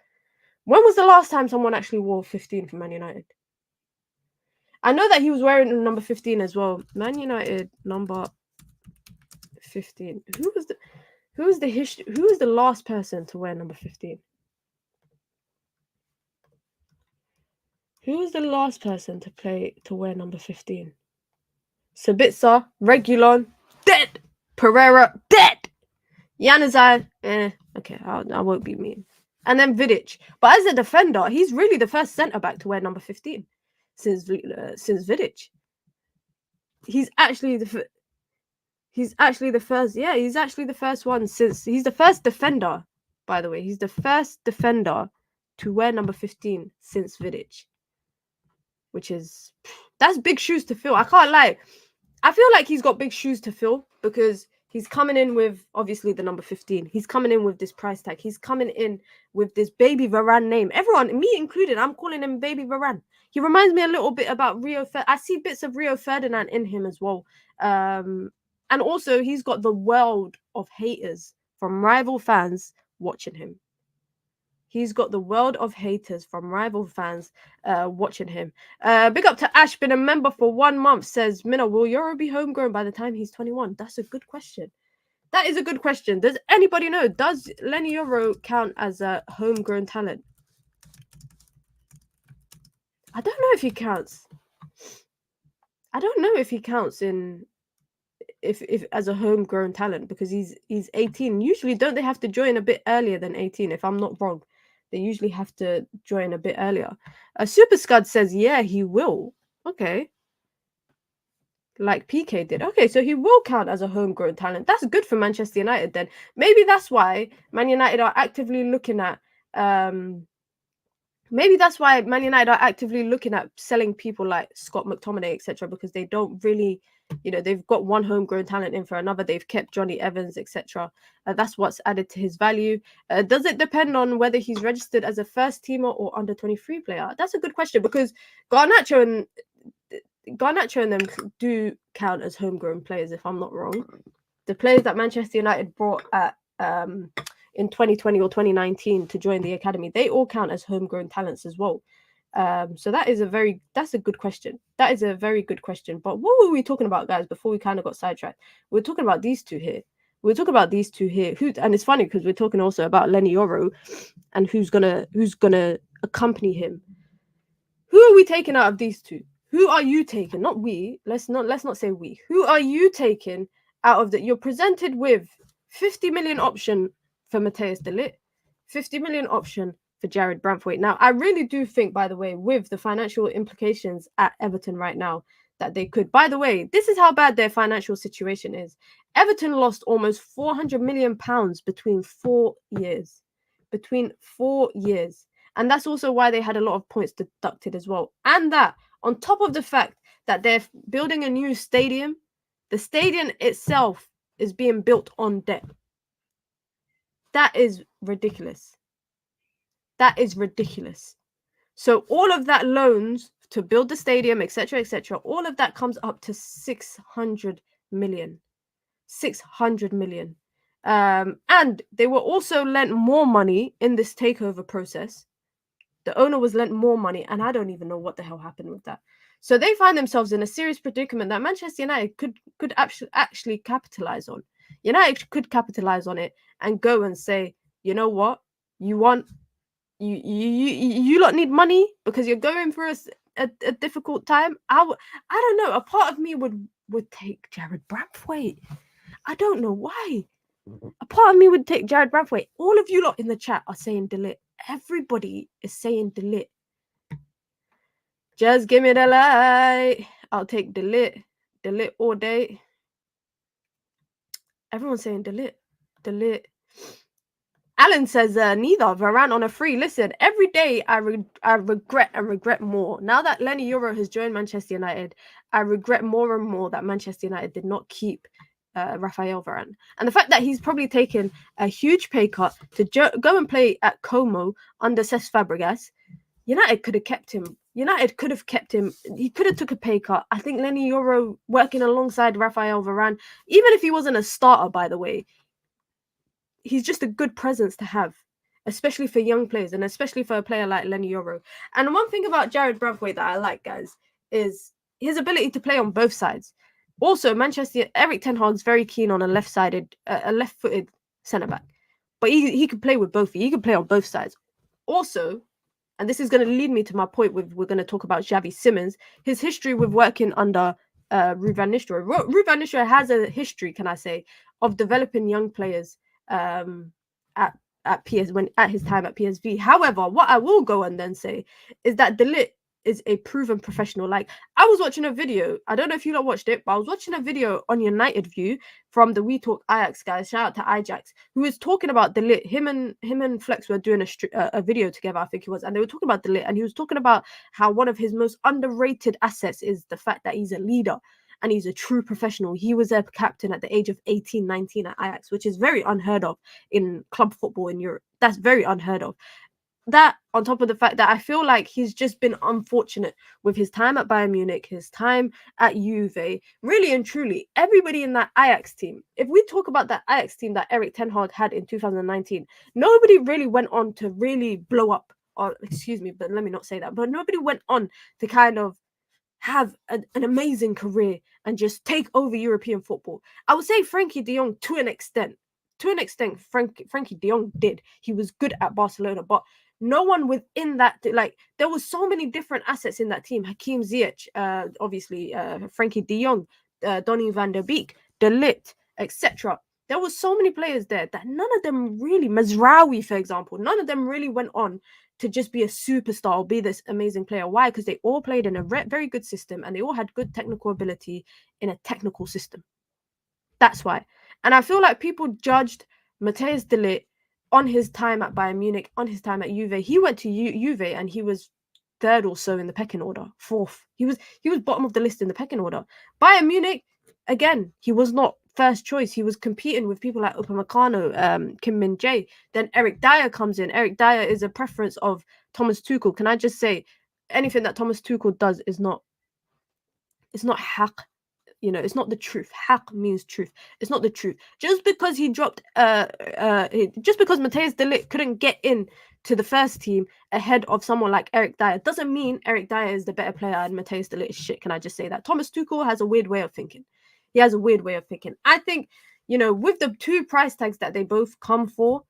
When was the last time someone actually wore 15 for Man United? I know that he was wearing number 15 as well. Man United number 15. Who was the last person to wear number 15? Who was the last person to wear number 15? Sabitzer, Reguilon, dead. Pereira, dead. Januzaj, okay, I won't be mean. And then Vidic. But as a defender, he's really the first centre-back to wear number 15 since Vidic. He's actually the first. Yeah, he's actually the first one since. He's the first defender, by the way. He's the first defender to wear number 15 since Vidic. That's big shoes to fill. I can't lie. I feel like he's got big shoes to fill because he's coming in with, obviously, the number 15. He's coming in with this price tag. He's coming in with this Baby Varane name. Everyone, me included, I'm calling him Baby Varane. He reminds me a little bit about I see bits of Rio Ferdinand in him as well. And also, he's got the world of haters from rival fans watching him. He's got the world of haters from rival fans watching him. Big up to Ash, been a member for 1 month, says, Mina, will Yoro be homegrown by the time he's 21? That's a good question. That is a good question. Does anybody know? Does Leny Yoro count as a homegrown talent? I don't know if he counts. I don't know if he counts in if as a homegrown talent because he's 18. Usually, don't they have to join a bit earlier than 18? If I'm not wrong. They usually have to join a bit earlier. Super Scud says, yeah, he will. Okay. like PK did. Okay, so he will count as a homegrown talent. That's good for Manchester United then. Maybe that's why Man United are actively looking at selling people like Scott McTominay, etc., because they don't really, they've got one homegrown talent in for another. They've kept Johnny Evans, etc. That's what's added to his value. Does it depend on whether he's registered as a first teamer or under 23 player? That's a good question, because Garnacho and them do count as homegrown players, if I'm not wrong. The players that Manchester United brought at in 2020 or 2019 to join the academy, they all count as homegrown talents as well. So that's a good question. That is a very good question. But what were we talking about, guys, before we kind of got sidetracked? We're talking about these two here. And it's funny because we're talking also about Leny Yoro and who's gonna accompany him. Who are we taking out of these two? Who are you taking? Not we. Let's not say we. Who are you taking out of that? You're presented with 50 million option for Matthias de Ligt, 50 million option for Jared Branthwaite. Now, I really do think, by the way, with the financial implications at Everton right now, that they could. By the way, this is how bad their financial situation is. Everton lost almost £400 million between 4 years. And that's also why they had a lot of points deducted as well. And that, on top of the fact that they're building a new stadium, the stadium itself is being built on debt. That is ridiculous. So all of that loans to build the stadium, etc., all of that comes up to 600 million. 600 million. And they were also lent more money in this takeover process. The owner was lent more money, and I don't even know what the hell happened with that. So they find themselves in a serious predicament that Manchester United could actually capitalize on. United could capitalize on it and go and say, you know what, you lot need money because you're going through a difficult time. I don't know. A part of me would take Jared Branthwaite. I don't know why. A part of me would take Jared Branthwaite. All of you lot in the chat are saying de Ligt. Everybody is saying de Ligt. Just give me the light. I'll take de Ligt. De Ligt all day. Everyone's saying de Ligt. De Ligt. Alan says neither. Varane on a free. Listen, every day I regret more. Now that Leny Yoro has joined Manchester United, I regret more and more that Manchester United did not keep Rafael Varane. And the fact that he's probably taken a huge pay cut to go and play at Como under Cesc Fabregas, United could have kept him. He could have took a pay cut. I think Leny Yoro working alongside Rafael Varane, even if he wasn't a starter, by the way, he's just a good presence to have, especially for young players and especially for a player like Leny Yoro. And one thing about Jared Branthwaite that I like, guys, is his ability to play on both sides. Also, Eric Ten Hag's very keen on a left-footed centre-back. But he could play with both. He could play on both sides. Also, and this is going to lead me to my point we're going to talk about Javi Simons, his history with working under Ruud van Nistelrooy. Ruud van Nistelrooy has a history, can I say, of developing young players at his time at PSV. However, what I will go and then say is that de Ligt is a proven professional. Like, I was watching a video, I don't know if you lot watched it, but I was watching a video on United View from the We Talk Ajax guys, shout out to Ajax, who was talking about de Ligt. Him and Flex were doing a video together, I think it was, and they were talking about de Ligt, and he was talking about how one of his most underrated assets is the fact that he's a leader and he's a true professional. He was a captain at the age of 18, 19 at Ajax, which is very unheard of in club football in Europe. That's very unheard of. That, on top of the fact that I feel like he's just been unfortunate with his time at Bayern Munich, his time at Juve, really and truly, everybody in that Ajax team. If we talk about that Ajax team that Erik ten Hag had in 2019, nobody really went on to really blow up, or excuse me, but let me not say that, but nobody went on to kind of have an amazing career and just take over European football. I would say Frankie de Jong to an extent. Frankie de Jong did. He was good at Barcelona, but no one within that, like, there was so many different assets in that team. Hakim Ziyech, obviously, Frankie de Jong, Donny van der Beek, de Ligt, etc. There was so many players there that none of them really, Mazraoui, for example, none of them really went on to just be a superstar or be this amazing player. Why? Because they all played in a very good system and they all had good technical ability in a technical system. That's why. And I feel like people judged Matthijs de Ligt on his time at Bayern Munich, on his time at Juve. He went to Juve and he was third or so in the pecking order, fourth. He was bottom of the list in the pecking order. Bayern Munich, again, he was not first choice. He was competing with people like Upamecano, Kim Min-jae. Then Eric Dyer comes in. Eric Dyer is a preference of Thomas Tuchel. Can I just say, anything that Thomas Tuchel does is not, it's not hack. You know, it's not the truth. Hack means truth. It's not the truth. Just because he dropped, just because Matthijs de Ligt couldn't get in to the first team ahead of someone like Eric Dyer doesn't mean Eric Dyer is the better player and Matthijs de Ligt is shit. Can I just say that? Thomas Tuchel has a weird way of thinking. He has a weird way of thinking. I think, you know, with the two price tags that they both come for,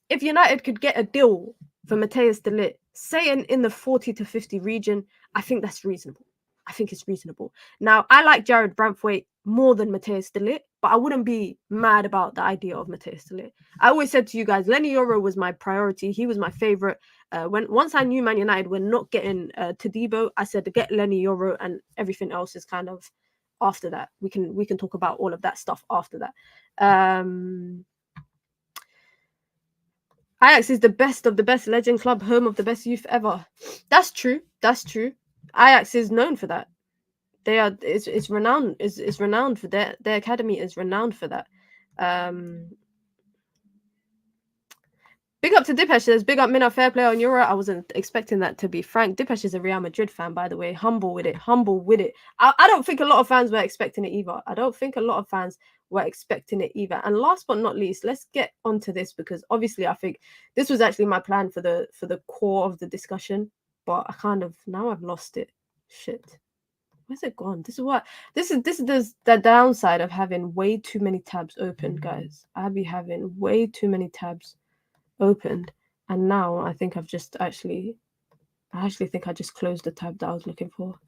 if United could get a deal for Matthijs de Ligt, say in the 40 to 50 region, I think that's reasonable. I think it's reasonable. Now, I like Jared Branthwaite more than Matthijs de Ligt, but I wouldn't be mad about the idea of Matthijs de Ligt. I always said to you guys, Leny Yoro was my priority. He was my favorite. Once I knew Man United were not getting Todibo, I said to get Leny Yoro, and everything else is kind of after that. We can talk about all of that stuff after that. Ajax is the best of the best, legend club, home of the best youth ever. That's true. That's true. Ajax is known for that. They are. It's renowned. It's renowned for their academy is renowned for that. Big up to Dipesh. Says big up Mina, fair play on Euro. I wasn't expecting that, to be frank. Dipesh is a Real Madrid fan, by the way. Humble with it. Humble with it. I don't think a lot of fans were expecting it either. And last but not least, let's get onto this, because obviously I think this was actually my plan for the core of the discussion, but I kind of now I've lost it. Shit. Where's it gone? This is the downside of having way too many tabs open, guys. I'll be having way too many tabs opened, and now I think I actually think I just closed the tab that I was looking for.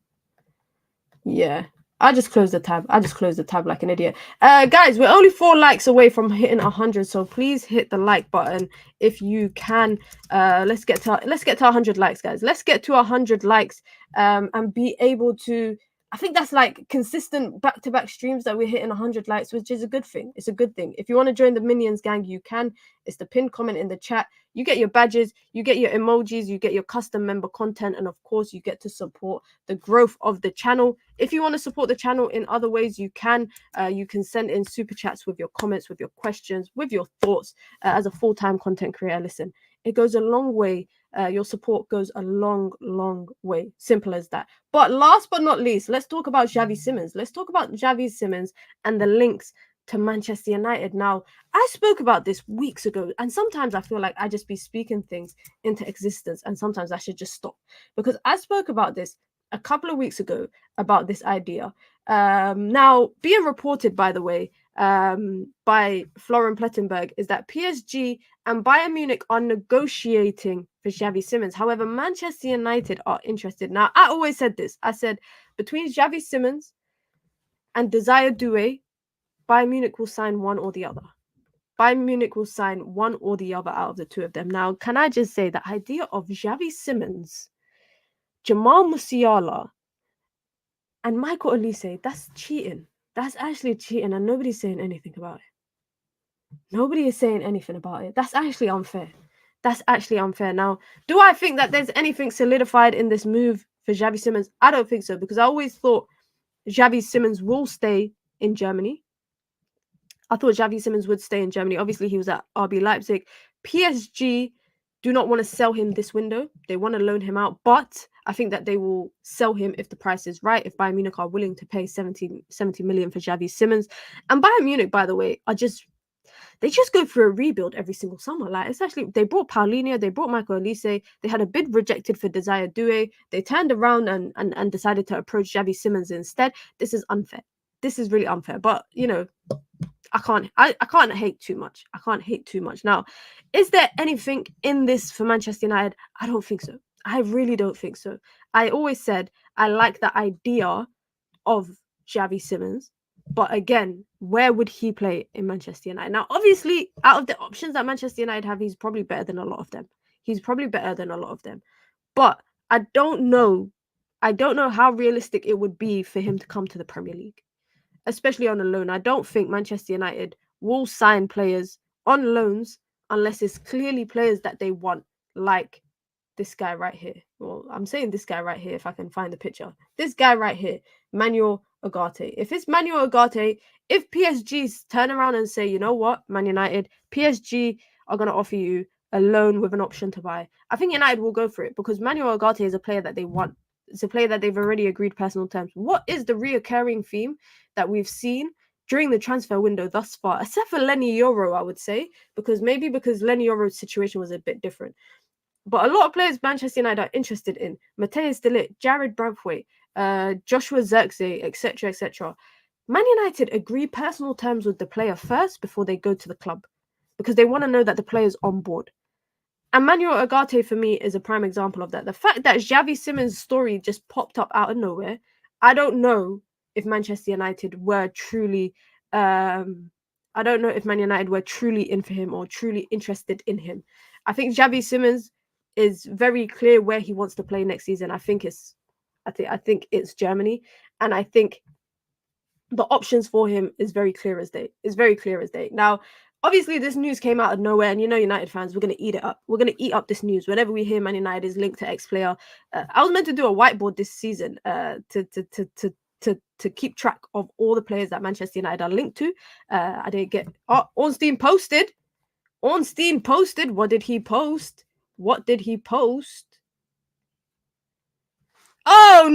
Yeah, I just closed the tab like an idiot. Guys, we're only 4 likes away from hitting 100, so please hit the like button if you can. Let's get to 100 likes, guys. Let's get to 100 likes and be able to, I think that's like consistent back-to-back streams that we're hitting 100 likes, which is a good thing. It's a good thing. If you want to join the Minions gang, you can. It's the pinned comment in the chat. You get your badges, you get your emojis, you get your custom member content, and of course, you get to support the growth of the channel. If you want to support the channel in other ways, you can. You can send in super chats with your comments, with your questions, with your thoughts. As a full-time content creator, listen, it goes a long way. Your support goes a long, long way. Simple as that. But last but not least, let's talk about Javi Simons. Let's talk about Javi Simons and the links to Manchester United. Now, I spoke about this weeks ago, and sometimes I feel like I just be speaking things into existence, and sometimes I should just stop, because I spoke about this a couple of weeks ago about this idea. Now, being reported, by the way, by Florian Plettenberg, is that PSG and Bayern Munich are negotiating for Javi Simons. However, Manchester United are interested. Now, I always said this. I said, between Javi Simons and Desire Doué, Bayern Munich will sign one or the other. Bayern Munich will sign one or the other out of the two of them. Now, can I just say the idea of Javi Simons, Jamal Musiala, and Michael Olise, that's cheating. That's actually cheating, and nobody's saying anything about it. Nobody is saying anything about it. That's actually unfair. That's actually unfair. Now, do I think that there's anything solidified in this move for Javi Simons? I don't think so, because I always thought Javi Simons will stay in Germany. I thought Javi Simons would stay in Germany. Obviously, he was at RB Leipzig. PSG do not want to sell him this window. They want to loan him out, but I think that they will sell him if the price is right, if Bayern Munich are willing to pay 70 million for Javi Simons. And Bayern Munich, by the way, they just go through a rebuild every single summer. Like, it's actually, they brought Paulinho, they brought Michael Olise, they had a bid rejected for Desire Doué. They turned around and decided to approach Javi Simons instead. This is unfair. This is really unfair. But, you know, I can't hate too much. I can't hate too much. Now, is there anything in this for Manchester United? I don't think so. I really don't think so. I always said I like the idea of Javi Simons, but again, where would he play in Manchester United? Now, obviously, out of the options that Manchester United have, he's probably better than a lot of them. He's probably better than a lot of them. But I don't know how realistic it would be for him to come to the Premier League, especially on a loan. I don't think Manchester United will sign players on loans unless it's clearly players that they want, like this guy right here. Well, I'm saying this guy right here if I can find the picture. This guy right here, Manuel Ugarte. If it's Manuel Ugarte, if PSG's turn around and say, you know what, Man United, PSG are going to offer you a loan with an option to buy, I think United will go for it because Manuel Ugarte is a player that they want. It's a player that they've already agreed personal terms. What is the reoccurring theme that we've seen during the transfer window thus far, except for Leny Yoro, I would say, because Leny Yoro's situation was a bit different. But a lot of players Manchester United are interested in: Matthias de Ligt, Jared Branthwaite, Joshua Zirkzee, etc., etc. Man United agree personal terms with the player first before they go to the club because they want to know that the player's on board. And Manuel Ugarte, for me, is a prime example of that. The fact that Javi Simons' story just popped up out of nowhere, I don't know if Manchester United were truly... I don't know if Man United were truly in for him or truly interested in him. I think Javi Simons is very clear where he wants to play next season. I think it's Germany, and I think the options for him is very clear as day. Now, obviously, this news came out of nowhere, and United fans, we're going to eat it up. We're going to eat up this news. Whenever we hear Man United is linked to X-player, I was meant to do a whiteboard this season to keep track of all the players that Manchester United are linked to. I didn't get... Ornstein posted. What did he post? Oh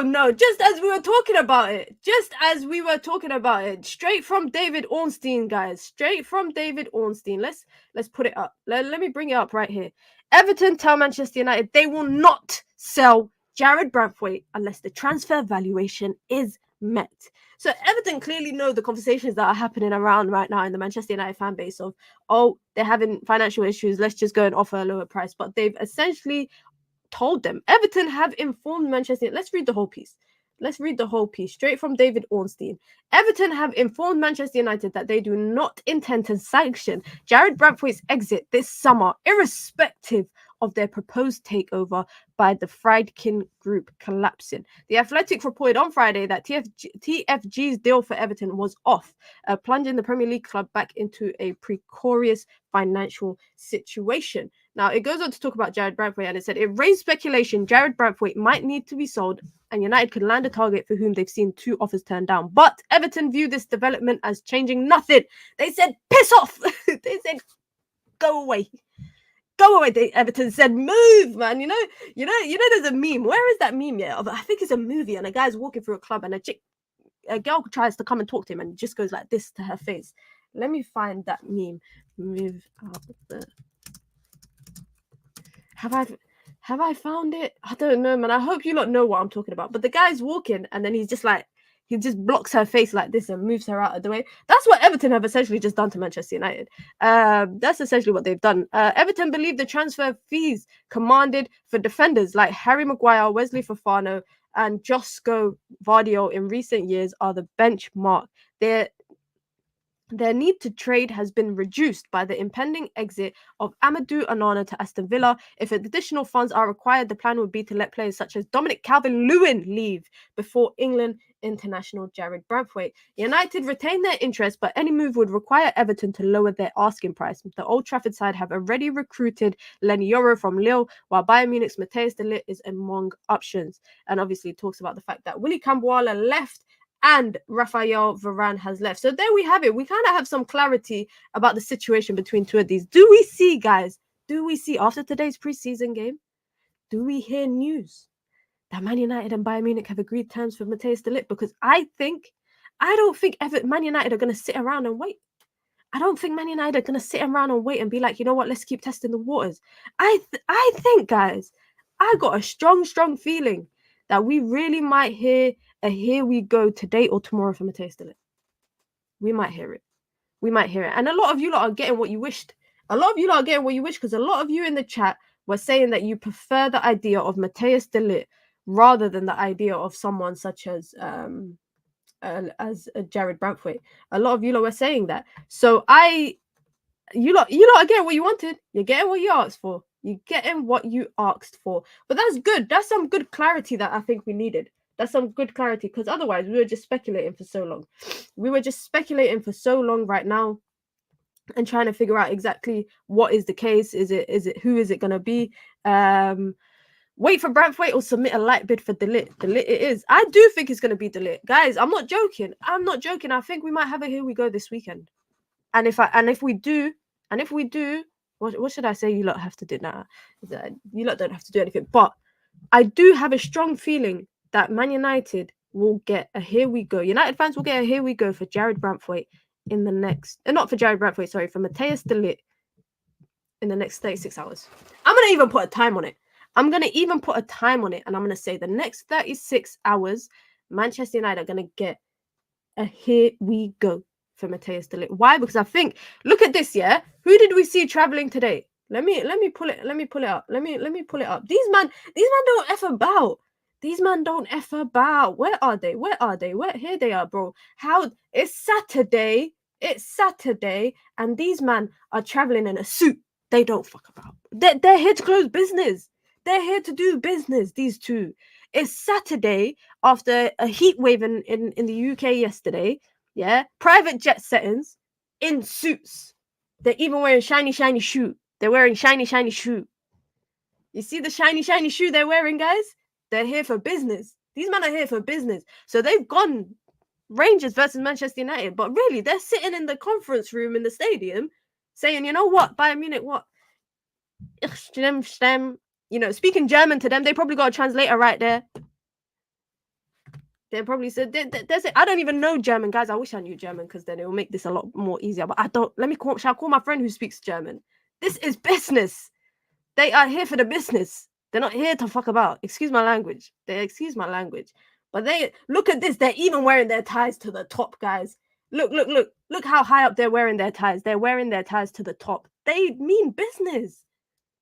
no, just as we were talking about it, straight from David Ornstein, guys, straight from David Ornstein. Let's put it up. Let me bring it up right here. Everton tell Manchester United they will not sell Jared Branthwaite unless the transfer valuation is met. So Everton clearly know the conversations that are happening around right now in the Manchester United fan base of, oh, they're having financial issues, let's just go and offer a lower price. But they've essentially told them. Everton have informed Manchester... Let's read the whole piece. Straight from David Ornstein. Everton have informed Manchester United that they do not intend to sanction Jared Branthwaite's exit this summer, irrespective of their proposed takeover by the Friedkin Group collapsing. The Athletic reported on Friday that TFG's deal for Everton was off, plunging the Premier League club back into a precarious financial situation. Now, it goes on to talk about Jared Branthwaite, and it said, it raised speculation Jared Branthwaite might need to be sold and United could land a target for whom they've seen 2 offers turned down. But Everton view this development as changing nothing. They said, piss off. They said, go away. Everton said, move, man. You know, there's a meme. Where is that meme yet? I think it's a movie, and a guy's walking through a club, and a girl tries to come and talk to him, and just goes like this to her face. Let me find that meme. Move out the... Have I found it? I don't know, man. I hope you lot know what I'm talking about. But the guy's walking, and then he's just like, he just blocks her face like this and moves her out of the way. That's what Everton have essentially just done to Manchester United. That's essentially what they've done. Everton believe the transfer fees commanded for defenders like Harry Maguire, Wesley Fofana, and Josko Vardio in recent years are the benchmark. Their need to trade has been reduced by the impending exit of Amadou Onana to Aston Villa. If additional funds are required, the plan would be to let players such as Dominic Calvert-Lewin leave before England international Jared Branthwaite. United retain their interest, but any move would require Everton to lower their asking price. The Old Trafford side have already recruited Leny Yoro from Lille, while Bayern Munich's Matthias de Ligt is among options. And obviously it talks about the fact that Willy Camboala left and Raphael Varane has left. So there we have it. We kind of have some clarity about the situation between two of these. Do we see, guys? After today's preseason game, do we hear news that Man United and Bayern Munich have agreed terms for Matthias de Ligt? Because I don't think Man United are going to sit around and wait. I don't think Man United are going to sit around and wait and be like, you know what, let's keep testing the waters. I think, guys, I got a strong feeling that we really might hear a here we go today or tomorrow from Matthias de Ligt. We might hear it. And a lot of you lot are getting what you wished. Because a lot of you in the chat were saying that you prefer the idea of Matthias de Ligt rather than the idea of someone such as Jared Branthwaite. A lot of you lot were saying that. So I you lot are getting what you wanted. You're getting what you asked for. You're getting what you asked for. But that's good. That's some good clarity that I think we needed. That's some good clarity, because otherwise we were just speculating for so long. We were just speculating for so long right now and trying to figure out exactly what is the case. Is it who is it gonna be? Wait for Branthwaite or submit a light bid for Delit. Delit it is. I do think it's gonna be Delit. Guys, I'm not joking. I think we might have a here we go this weekend. And if we do, what should I say? You lot have to do now. You lot don't have to do anything. But I do have a strong feeling that Man United will get a here we go. United fans will get a here we go for Jared Branthwaite in the next, not for Jared Branthwaite, sorry, for Matthias de Ligt in the next 36 hours. I'm gonna even put a time on it. And I'm gonna say the next 36 hours, Manchester United are gonna get a here we go for Matthias de Ligt. Why? Because I think, look at this, yeah. Who did we see traveling today? Let me pull it up. Let me pull it up. These man don't F about. These man don't F about. Where are they? Here they are, bro. How? It's Saturday, and these man are traveling in a suit. They don't fuck about. They're here to close business. They're here to do business, these two. It's Saturday after a heat wave in the UK yesterday. Yeah, private jet settings in suits. They're even wearing shiny shoe. They're wearing shiny shoe. You see the shiny shoe they're wearing, guys? They're here for business. These men are here for business. So they've gone Rangers versus Manchester United, but really they're sitting in the conference room in the stadium saying, you know what, Bayern Munich, what? You know, speaking German to them, they probably got a translator right there. They probably said, there's I don't even know German, guys. I wish I knew German, because then it will make this a lot more easier. But I don't. Shall I call my friend who speaks German? This is business. They are here for the business. They're not here to fuck about. Excuse my language. But they, look at this. They're even wearing their ties to the top, guys. Look how high up they're wearing their ties. They're wearing their ties to the top. They mean business.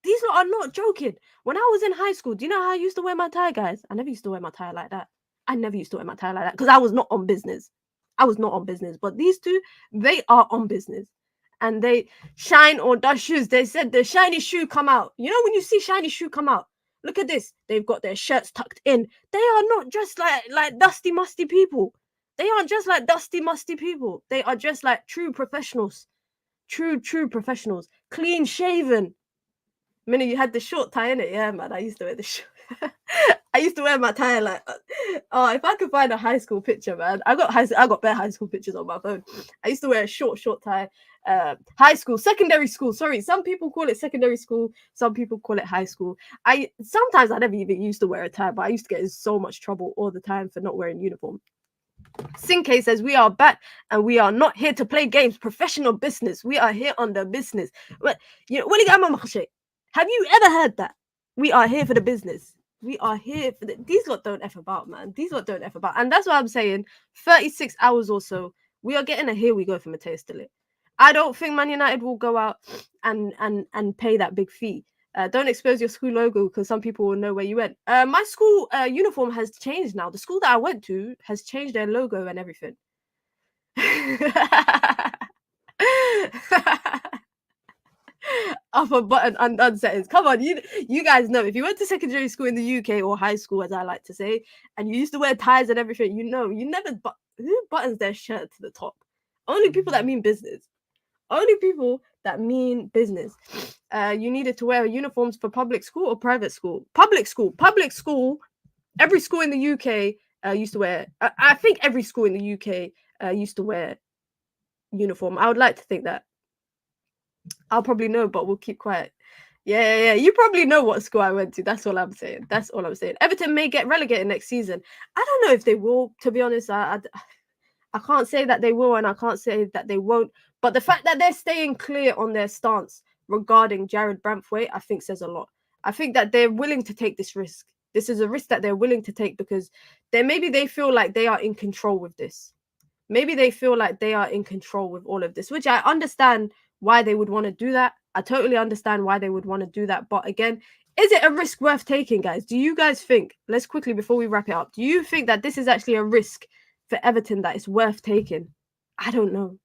These lot are not joking. When I was in high school, do you know how I used to wear my tie, guys? I never used to wear my tie like that. Because I was not on business. But these two, they are on business. And they shine or dust shoes. They said the shiny shoe come out. You know when you see shiny shoe come out? Look at this. They've got their shirts tucked in. They are not just like dusty, musty people. They aren't just like dusty, musty people. They are just like true professionals. True professionals. Clean shaven. Minnie, you had the short tie in it, yeah, man. I used to wear the short. I used to wear my tie like, oh, if I could find a high school picture, man. I got bare high school pictures on my phone. I used to wear a short tie. Secondary school. Sorry, some people call it secondary school. Some people call it high school. Sometimes I never even used to wear a tie, but I used to get in so much trouble all the time for not wearing uniform. Sinke says, we are back and we are not here to play games. Professional business. We are here on the business. But you know, have you ever heard that? We are here for the business. We are here for these lot don't F about, man. These lot don't F about. And that's what I'm saying. 36 hours or so, we are getting a here we go for Matthias de Ligt. I don't think Man United will go out and pay that big fee. Don't expose your school logo, because some people will know where you went. My school uniform has changed now. The school that I went to has changed their logo and everything. Upper button undone settings. Come on, you guys know, if you went to secondary school in the UK, or high school as I like to say, and you used to wear ties and everything, you know, you never who buttons their shirt to the top? Only people that mean business. You needed to wear uniforms for public school or private school? Public school. Every school in the UK used to wear, I think every school in the UK used to wear uniform. I would like to think that. I'll probably know, but we'll keep quiet. Yeah. You probably know what school I went to. That's all I'm saying. Everton may get relegated next season. I don't know if they will, to be honest. I can't say that they will, and I can't say that they won't. But the fact that they're staying clear on their stance regarding Jared Branthwaite, I think says a lot. I think that they're willing to take this risk. This is a risk that they're willing to take, because maybe they feel like they are in control with this. Maybe they feel like they are in control with all of this, which I understand why they would want to do that. I totally understand why they would want to do that. But again, is it a risk worth taking, guys? Do you guys think, let's quickly, before we wrap it up, do you think that this is actually a risk for Everton that is worth taking? I don't know.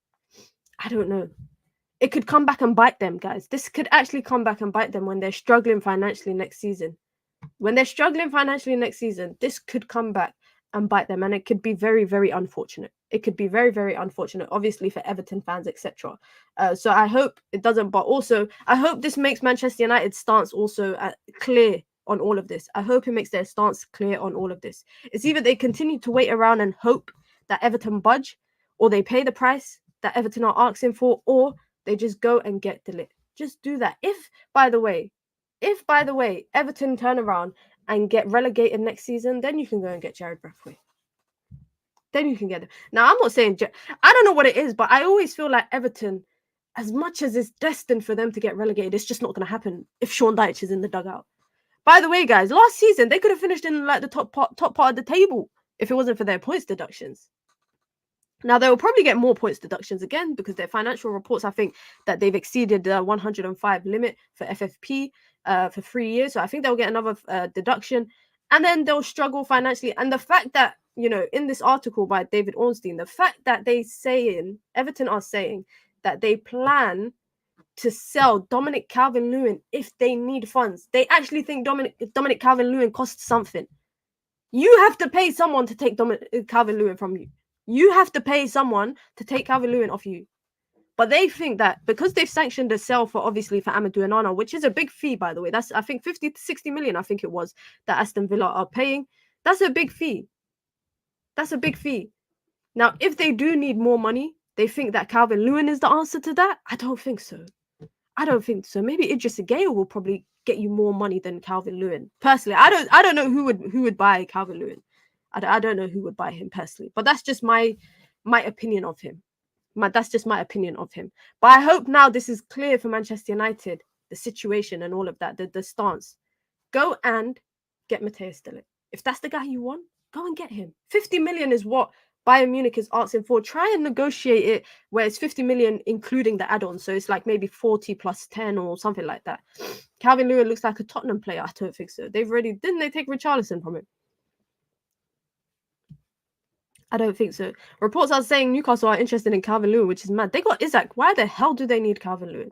it could come back and bite them, guys. This could actually come back and bite them when they're struggling financially next season. When they're struggling financially next season, this could come back and bite them, and it could be very, very unfortunate. It could be very, very unfortunate, obviously, for Everton fans, etc. So I hope it doesn't, but also I hope this makes Manchester United's stance also clear on all of this. I hope it makes their stance clear on all of this. It's either they continue to wait around and hope that Everton budge, or they pay the price that Everton are asking for, or they just go and get De Ligt. Just do that. If, by the way, Everton turn around and get relegated next season, then you can go and get Jared Branthwaite. Then you can get him. Now, I'm not saying... I don't know what it is, but I always feel like Everton, as much as it's destined for them to get relegated, it's just not going to happen if Sean Dyche is in the dugout. By the way, guys, last season, they could have finished in like the top part of the table if it wasn't for their points deductions. Now, they will probably get more points deductions again because their financial reports, I think, that they've exceeded the 105 limit for FFP for 3 years. So I think they'll get another deduction. And then they'll struggle financially. And the fact that, you know, in this article by David Ornstein, the fact that Everton are saying that they plan to sell Dominic Calvert-Lewin if they need funds. They actually think Dominic Calvert-Lewin costs something. You have to pay someone to take Dominic Calvert-Lewin from you. You have to pay someone to take Calvert-Lewin off you. But they think that because they've sanctioned a sale for Amadou Onana, which is a big fee, by the way. That's, I think, 50 to 60 million, I think it was, that Aston Villa are paying. That's a big fee. That's a big fee. Now, if they do need more money, they think that Calvert-Lewin is the answer to that? I don't think so. I don't think so. Maybe Idrissa Gueye will probably get you more money than Calvert-Lewin. Personally, I don't know who would buy Calvert-Lewin. I don't know who would buy him personally, but that's just my opinion of him. That's just my opinion of him. But I hope now this is clear for Manchester United, the situation and all of that, the stance. Go and get Matthias De Ligt. If that's the guy you want, go and get him. 50 million is what Bayern Munich is asking for. Try and negotiate it where it's 50 million including the add-on. So it's like maybe 40 plus 10 or something like that. Calvert-Lewin looks like a Tottenham player. I don't think so. Didn't they take Richarlison from him? I don't think so. Reports are saying Newcastle are interested in Calvert-Lewin, which is mad. They got Isaac. Why the hell do they need Calvert-Lewin?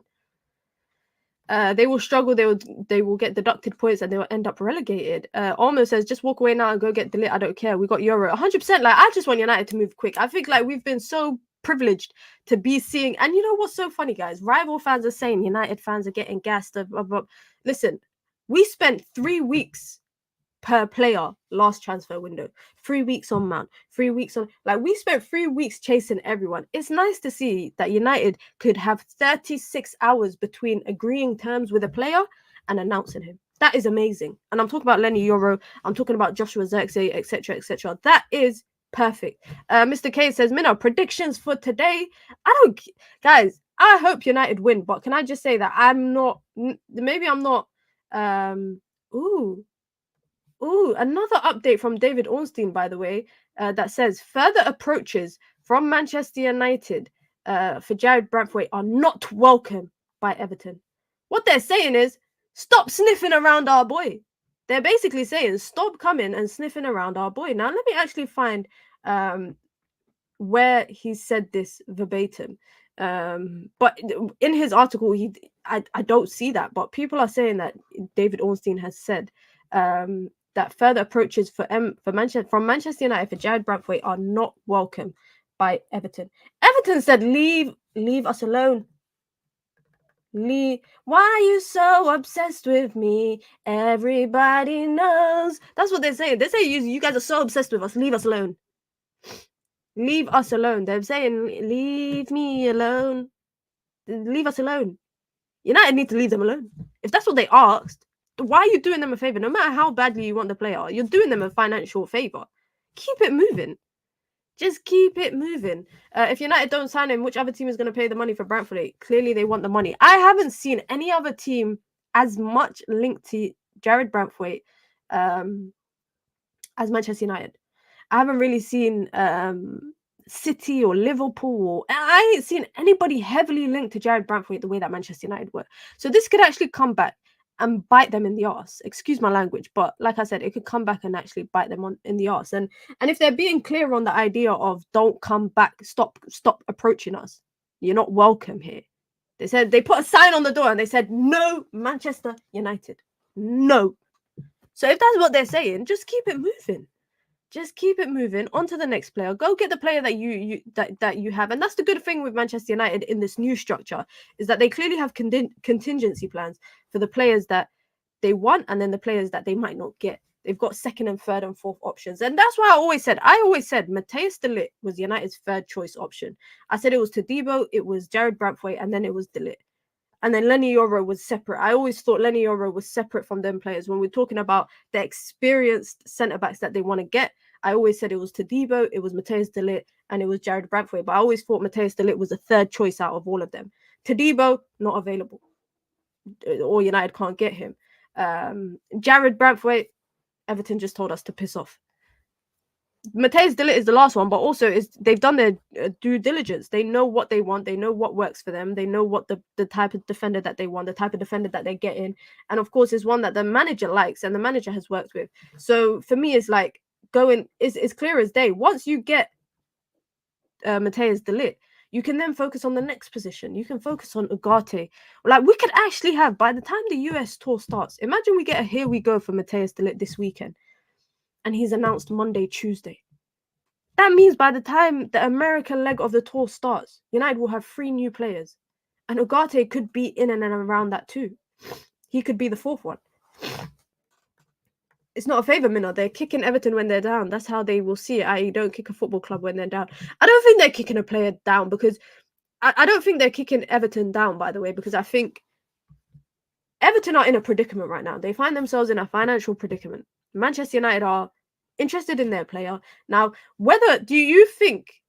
They will struggle. They will get deducted points and they will end up relegated. Almost says, just walk away now and go get De Ligt. I don't care. We got Euro. 100%. Like, I just want United to move quick. I think like we've been so privileged to be seeing. And you know what's so funny, guys? Rival fans are saying United fans are getting gassed. Listen, we spent 3 weeks per player last transfer window. 3 weeks on Mount, 3 weeks on... Like, we spent 3 weeks chasing everyone. It's nice to see that United could have 36 hours between agreeing terms with a player and announcing him. That is amazing. And I'm talking about Leny Yoro. I'm talking about Joshua Zirkzee, etc., etc. That is perfect. Mr. K says, Minna, predictions for today? Guys, I hope United win, but can I just say that maybe I'm not... Another update from David Ornstein, by the way, that says further approaches from Manchester United for Jared Branthwaite are not welcome by Everton. What they're saying is, stop sniffing around our boy. They're basically saying, stop coming and sniffing around our boy. Now, let me actually find where he said this verbatim. But in his article, I don't see that. But people are saying that David Ornstein has said that further approaches from Manchester United for Jared Branthwaite are not welcome by Everton. Everton said, leave us alone. Why are you so obsessed with me? Everybody knows. That's what they're saying. They say you guys are so obsessed with us. Leave us alone. Leave us alone. They're saying, leave me alone. Leave us alone. United need to leave them alone. If that's what they asked, why are you doing them a favor? No matter how badly you want the player, you're doing them a financial favor. Keep it moving. Just keep it moving. If United don't sign him, which other team is going to pay the money for Branthwaite? Clearly, they want the money. I haven't seen any other team as much linked to Jared Branthwaite as Manchester United. I haven't really seen City or Liverpool, or I ain't seen anybody heavily linked to Jared Branthwaite the way that Manchester United were. So this could actually come back and bite them in the arse. Excuse my language, but like I said, it could come back and actually bite them in the arse. And if they're being clear on the idea of don't come back, stop approaching us, you're not welcome here, They said they put a sign on the door and they said, no Manchester United. No. So if that's what they're saying, just keep it moving. Just keep it moving on to the next player. Go get the player that you have. And that's the good thing with Manchester United in this new structure, is that they clearly have contingency plans for the players that they want and then the players that they might not get. They've got second and third and fourth options. And that's why I always said Matthias de Ligt was United's third choice option. I said it was Todibo, it was Jared Branthwaite, and then it was de Ligt. And then Leny Yoro was separate. I always thought Leny Yoro was separate from them players. When we're talking about the experienced centre-backs that they want to get, I always said it was Todibo, it was Matthias de Ligt, and it was Jared Branthwaite. But I always thought Matthias de Ligt was the third choice out of all of them. Todibo, not available. Or United can't get him. Jared Branthwaite, Everton just told us to piss off. Matthias de Ligt is the last one, but also they've done their due diligence. They know what they want. They know what works for them. They know what the type of defender that they want, the type of defender that they're getting. And of course, it's one that the manager likes and the manager has worked with. So for me, it's like it's clear as day. Once you get Matthias de Ligt, you can then focus on the next position. You can focus on Ugarte. Like, we could actually have, by the time the US tour starts, imagine we get a here we go for Matthias de Ligt this weekend. And he's announced Monday, Tuesday. That means by the time the American leg of the tour starts, United will have 3 new players. And Ugarte could be in and around that too. He could be the 4th one. It's not a favour, Minna. They're kicking Everton when they're down. That's how they will see it. I.e., don't kick a football club when they're down. I don't think they're kicking a player down because... I don't think they're kicking Everton down, by the way, because I think Everton are in a predicament right now. They find themselves in a financial predicament. Manchester United are interested in their player. Now, do you think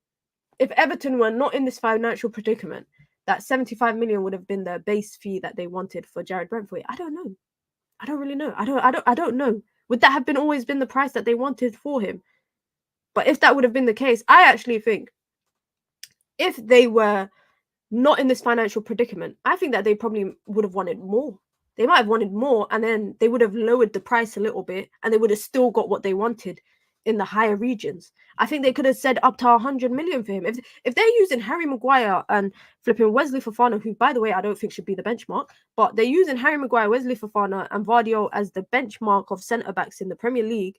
if Everton were not in this financial predicament, that 75 million would have been the base fee that they wanted for Jared Branthwaite? I don't know. I don't really know. I don't know. Would that have always been the price that they wanted for him? But if that would have been the case, I actually think if they were not in this financial predicament, I think that they probably would have wanted more. They might have wanted more, and then they would have lowered the price a little bit, and they would have still got what they wanted in the higher regions. I think they could have said up to 100 million for him. If they're using Harry Maguire and flipping Wesley Fofana, who, by the way, I don't think should be the benchmark, but they're using Harry Maguire, Wesley Fofana, and Vardio as the benchmark of centre-backs in the Premier League,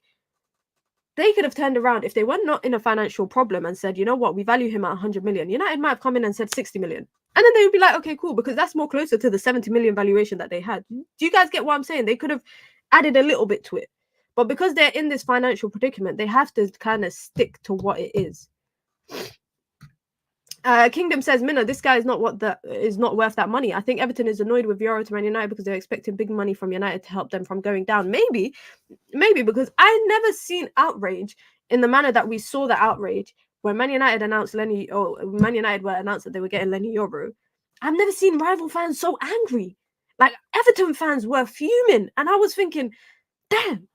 they could have turned around if they were not in a financial problem and said, you know what, we value him at 100 million. United might have come in and said 60 million. And then they would be like, okay, cool, because that's more closer to the 70 million valuation that they had. Do you guys get what I'm saying? They could have added a little bit to it. But because they're in this financial predicament, they have to kind of stick to what it is. Kingdom says, Minna, this guy is not worth that money. I think Everton is annoyed with Euro to Man United because they're expecting big money from United to help them from going down. Maybe because I never seen outrage in the manner that we saw the outrage when Man United announced Man United were announced that they were getting Leny Yoro. I've never seen rival fans so angry. Like, Everton fans were fuming, and I was thinking, damn,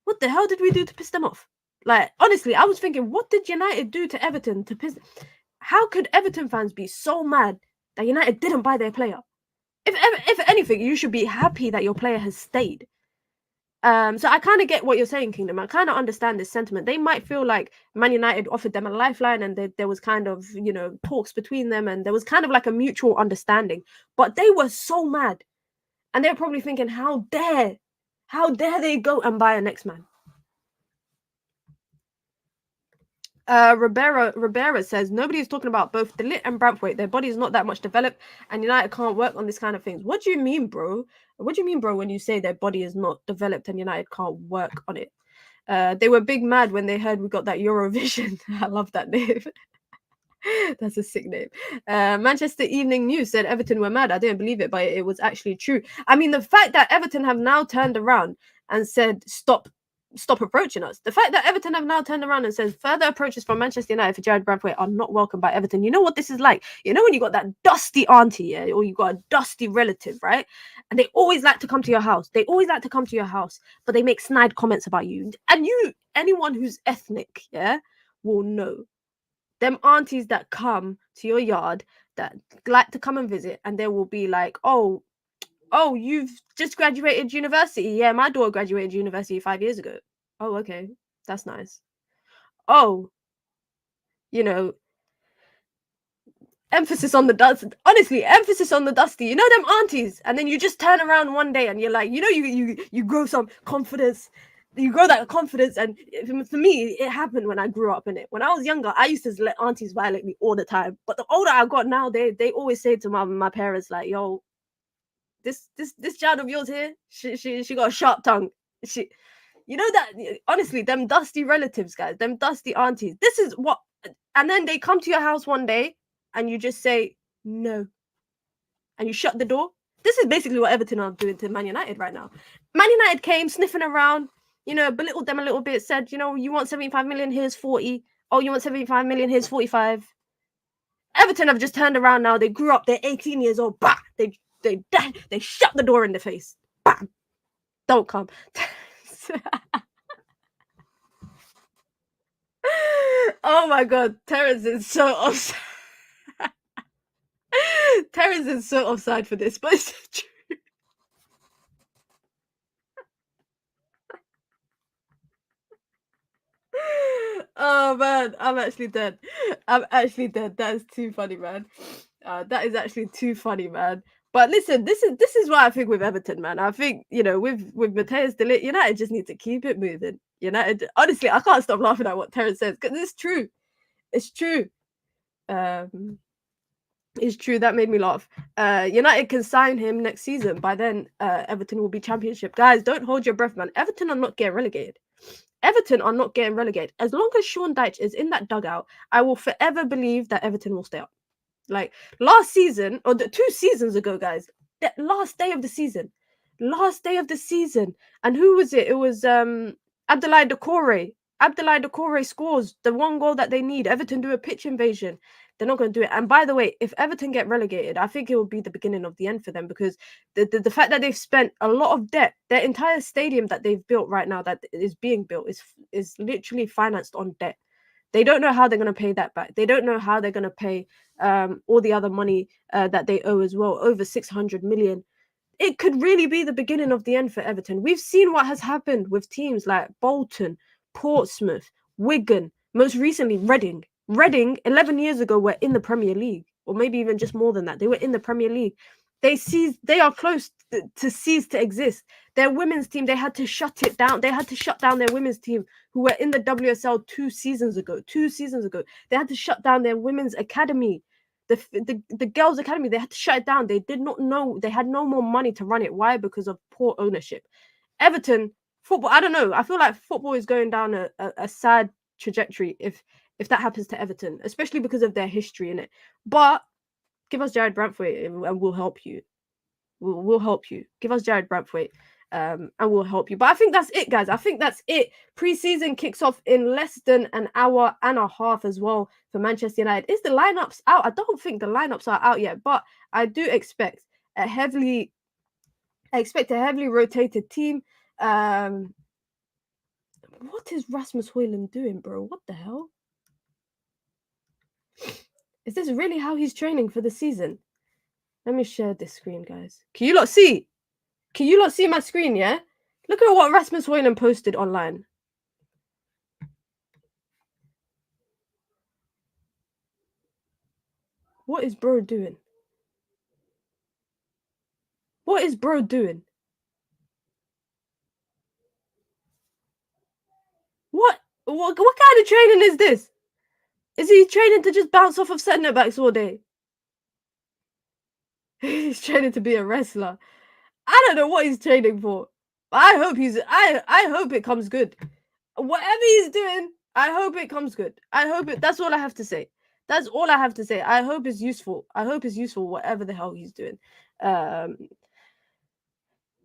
what the hell did we do to piss them off? Like, honestly, I was thinking, what did United do to Everton to piss? How could Everton fans be so mad that United didn't buy their player? If anything, you should be happy that your player has stayed. So I kind of get what you're saying, Kingdom. I kind of understand this sentiment. They might feel like Man United offered them a lifeline and there was kind of, talks between them and there was kind of like a mutual understanding. But they were so mad. And they're probably thinking, how dare they go and buy a next man? Ribera says nobody is talking about both de Ligt and Branthwaite. Their body is not that much developed, and United can't work on this kind of things. What do you mean, bro? What do you mean, bro, when you say their body is not developed and United can't work on it? They were big mad when they heard we got that Eurovision. I love that name. That's a sick name. Manchester Evening News said Everton were mad. I didn't believe it, but it was actually true. I mean, the fact that Everton have now turned around and said stop approaching us. The fact that Everton have now turned around and says further approaches from Manchester United for Jared Branthwaite are not welcome by Everton. You know what this is like? You know when you got that dusty auntie, yeah, or you got a dusty relative, right? And they always like to come to your house. But they make snide comments about you. And anyone who's ethnic, yeah, will know. Them aunties that come to your yard that like to come and visit, and they will be like, oh, you've just graduated university. Yeah, my daughter graduated university 5 years ago. Oh, okay. That's nice. Oh, Emphasis on the dust. Honestly, emphasis on the dusty. You know them aunties, and then you just turn around one day and you're like, you grow some confidence. You grow that confidence, and for me, it happened when I grew up in it. When I was younger, I used to let aunties violate me all the time. But the older I got now, they always say to my parents like, "Yo, this child of yours here, she got a sharp tongue. She, you know that honestly, them dusty relatives, guys, them dusty aunties. This is what, and then they come to your house one day, and you just say no, and you shut the door. This is basically what Everton are doing to Man United right now. Man United came sniffing around, belittled them a little bit, said, you want 75 million, here's 40. Oh, you want 75 million, here's 45. Everton have just turned around now. They grew up. They're 18 years old. Bah! They shut the door in the face. Bam! Don't come. Oh my god, Terence is so offside. Terence is so offside for this, but it's true. Oh man, I'm actually dead. That is too funny, man. That is actually too funny, man. But listen, this is what I think with Everton, man. I think with Mateus de Ligt, United just need to keep it moving. United, honestly, I can't stop laughing at what Terence says because it's true. It's true. Um, it's true. That made me laugh. United can sign him next season. By then, Everton will be Championship. Guys, don't hold your breath, man. Everton are not getting relegated. Everton are not getting relegated. As long as Sean Dyche is in that dugout, I will forever believe that Everton will stay up. Like last season, or 2 seasons ago, guys, the last day of the season. And who was it? It was Abdoulaye Doucouré. Abdoulaye Doucouré scores the one goal that they need. Everton do a pitch invasion. They're not going to do it. And by the way, if Everton get relegated, I think it will be the beginning of the end for them because the fact that they've spent a lot of debt, their entire stadium that they've built right now that is being built is literally financed on debt. They don't know how they're going to pay that back. They don't know how they're going to pay all the other money that they owe as well, over 600 million. It could really be the beginning of the end for Everton. We've seen what has happened with teams like Bolton, Portsmouth, Wigan, most recently Reading. Reading, 11 years ago, were in the Premier League, or maybe even just more than that. They were in the Premier League. They are close to cease to exist. Their women's team, they had to shut it down. They had to shut down their women's team who were in the WSL 2 seasons ago. They had to shut down their women's academy. The girls' academy, they had to shut it down. They did not know, they had no more money to run it. Why? Because of poor ownership. Everton, football, I don't know. I feel like football is going down a sad trajectory if that happens to Everton, especially because of their history in it. But give us Jared Branthwaite and we'll help you. We'll help you. Give us Jared Branthwaite and we'll help you. But I think that's it, guys. I think that's it. Preseason kicks off in less than an hour and a half as well for Manchester United. Is the lineups out? I don't think the lineups are out yet, but I do expect a heavily rotated team. What is Rasmus Højlund doing, bro? What the hell? Is this really how he's training for the season? Let me share this screen, guys. Can you lot see? Can you lot see my screen, yeah? Look at what Rasmus Højlund posted online. What is bro doing? What is bro doing? What kind of training is this? Is he training to just bounce off of centre backs all day? He's training to be a wrestler. I don't know what he's training for. I hope I hope it comes good. Whatever he's doing, I hope it comes good. That's all I have to say. That's all I have to say. I hope it's useful. Whatever the hell he's doing.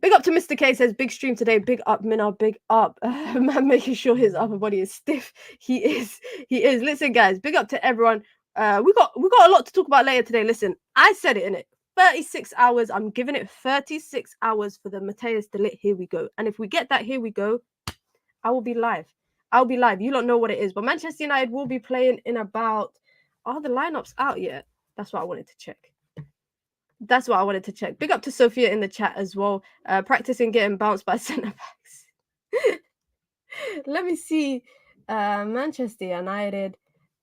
Big up to Mr. K, says big stream today. Big up, Minna. Big up. Man, making sure his upper body is stiff. He is. Listen, guys, big up to everyone. We got a lot to talk about later today. Listen, I said it in it. 36 hours. I'm giving it 36 hours for the Mateus de Ligt. Here we go. And if we get that, here we go, I will be live. You don't know what it is. But Manchester United will be playing in about... Are the lineups out yet? That's what I wanted to check. Big up to Sophia in the chat as well. Practicing getting bounced by centre backs. Let me see. Manchester United.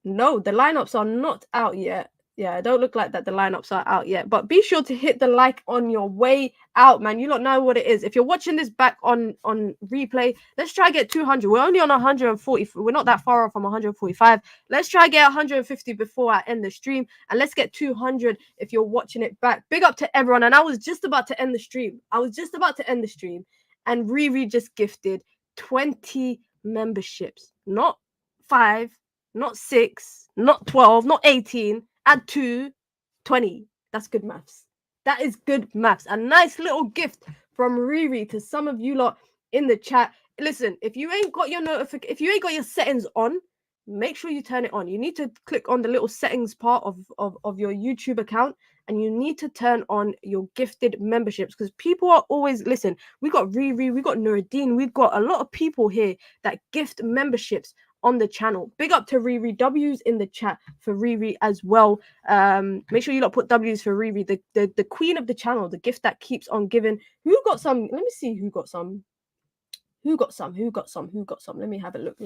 No, the lineups are not out yet. Yeah, it don't look like that the lineups are out yet. But be sure to hit the like on your way out, man. You don't know what it is. If you're watching this back on replay, let's try get 200. We're only on 140. We're not that far off from 145. Let's try get 150 before I end the stream. And let's get 200 if you're watching it back. Big up to everyone. And I was just about to end the stream. And Riri just gifted 20 memberships. Not 5, not 6, not 12, not 18. Add 2, 20. That's good maths. That is good maths. A nice little gift from Riri to some of you lot in the chat. Listen, if you ain't got your settings on, make sure you turn it on. You need to click on the little settings part of your YouTube account, and you need to turn on your gifted memberships, because people are always, listen, we got Riri, we got Nuruddin, we've got a lot of people here that gift memberships on the channel. Big up to Riri. W's in the chat for Riri as well. Make sure you lot put W's for Riri, the queen of the channel, the gift that keeps on giving. Who got some? Let me see who got some. Let me have a look.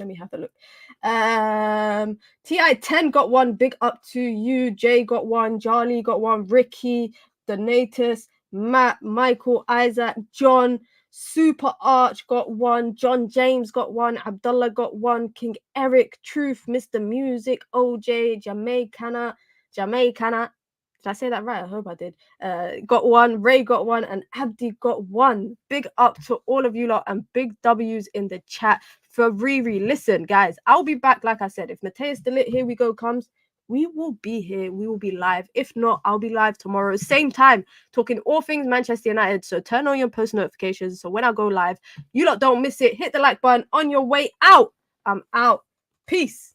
TI10 got one. Big up to you. Jay got one. Charlie got one. Ricky, Donatus, Matt, Michael, Isaac, John, Super Arch got one. John James got one. Abdullah got one. King Eric, Truth, Mr. Music, OJ, Jamaicana. Did I say that right? I hope I did. Got one. Ray got one. And Abdi got one. Big up to all of you lot, and big W's in the chat for Riri. Listen, guys, I'll be back. Like I said, if Mateus Delit Here We Go comes, we will be here. We will be live. If not, I'll be live tomorrow, same time, talking all things Manchester United. So turn on your post notifications, so when I go live, you lot don't miss it. Hit the like button on your way out. I'm out. Peace.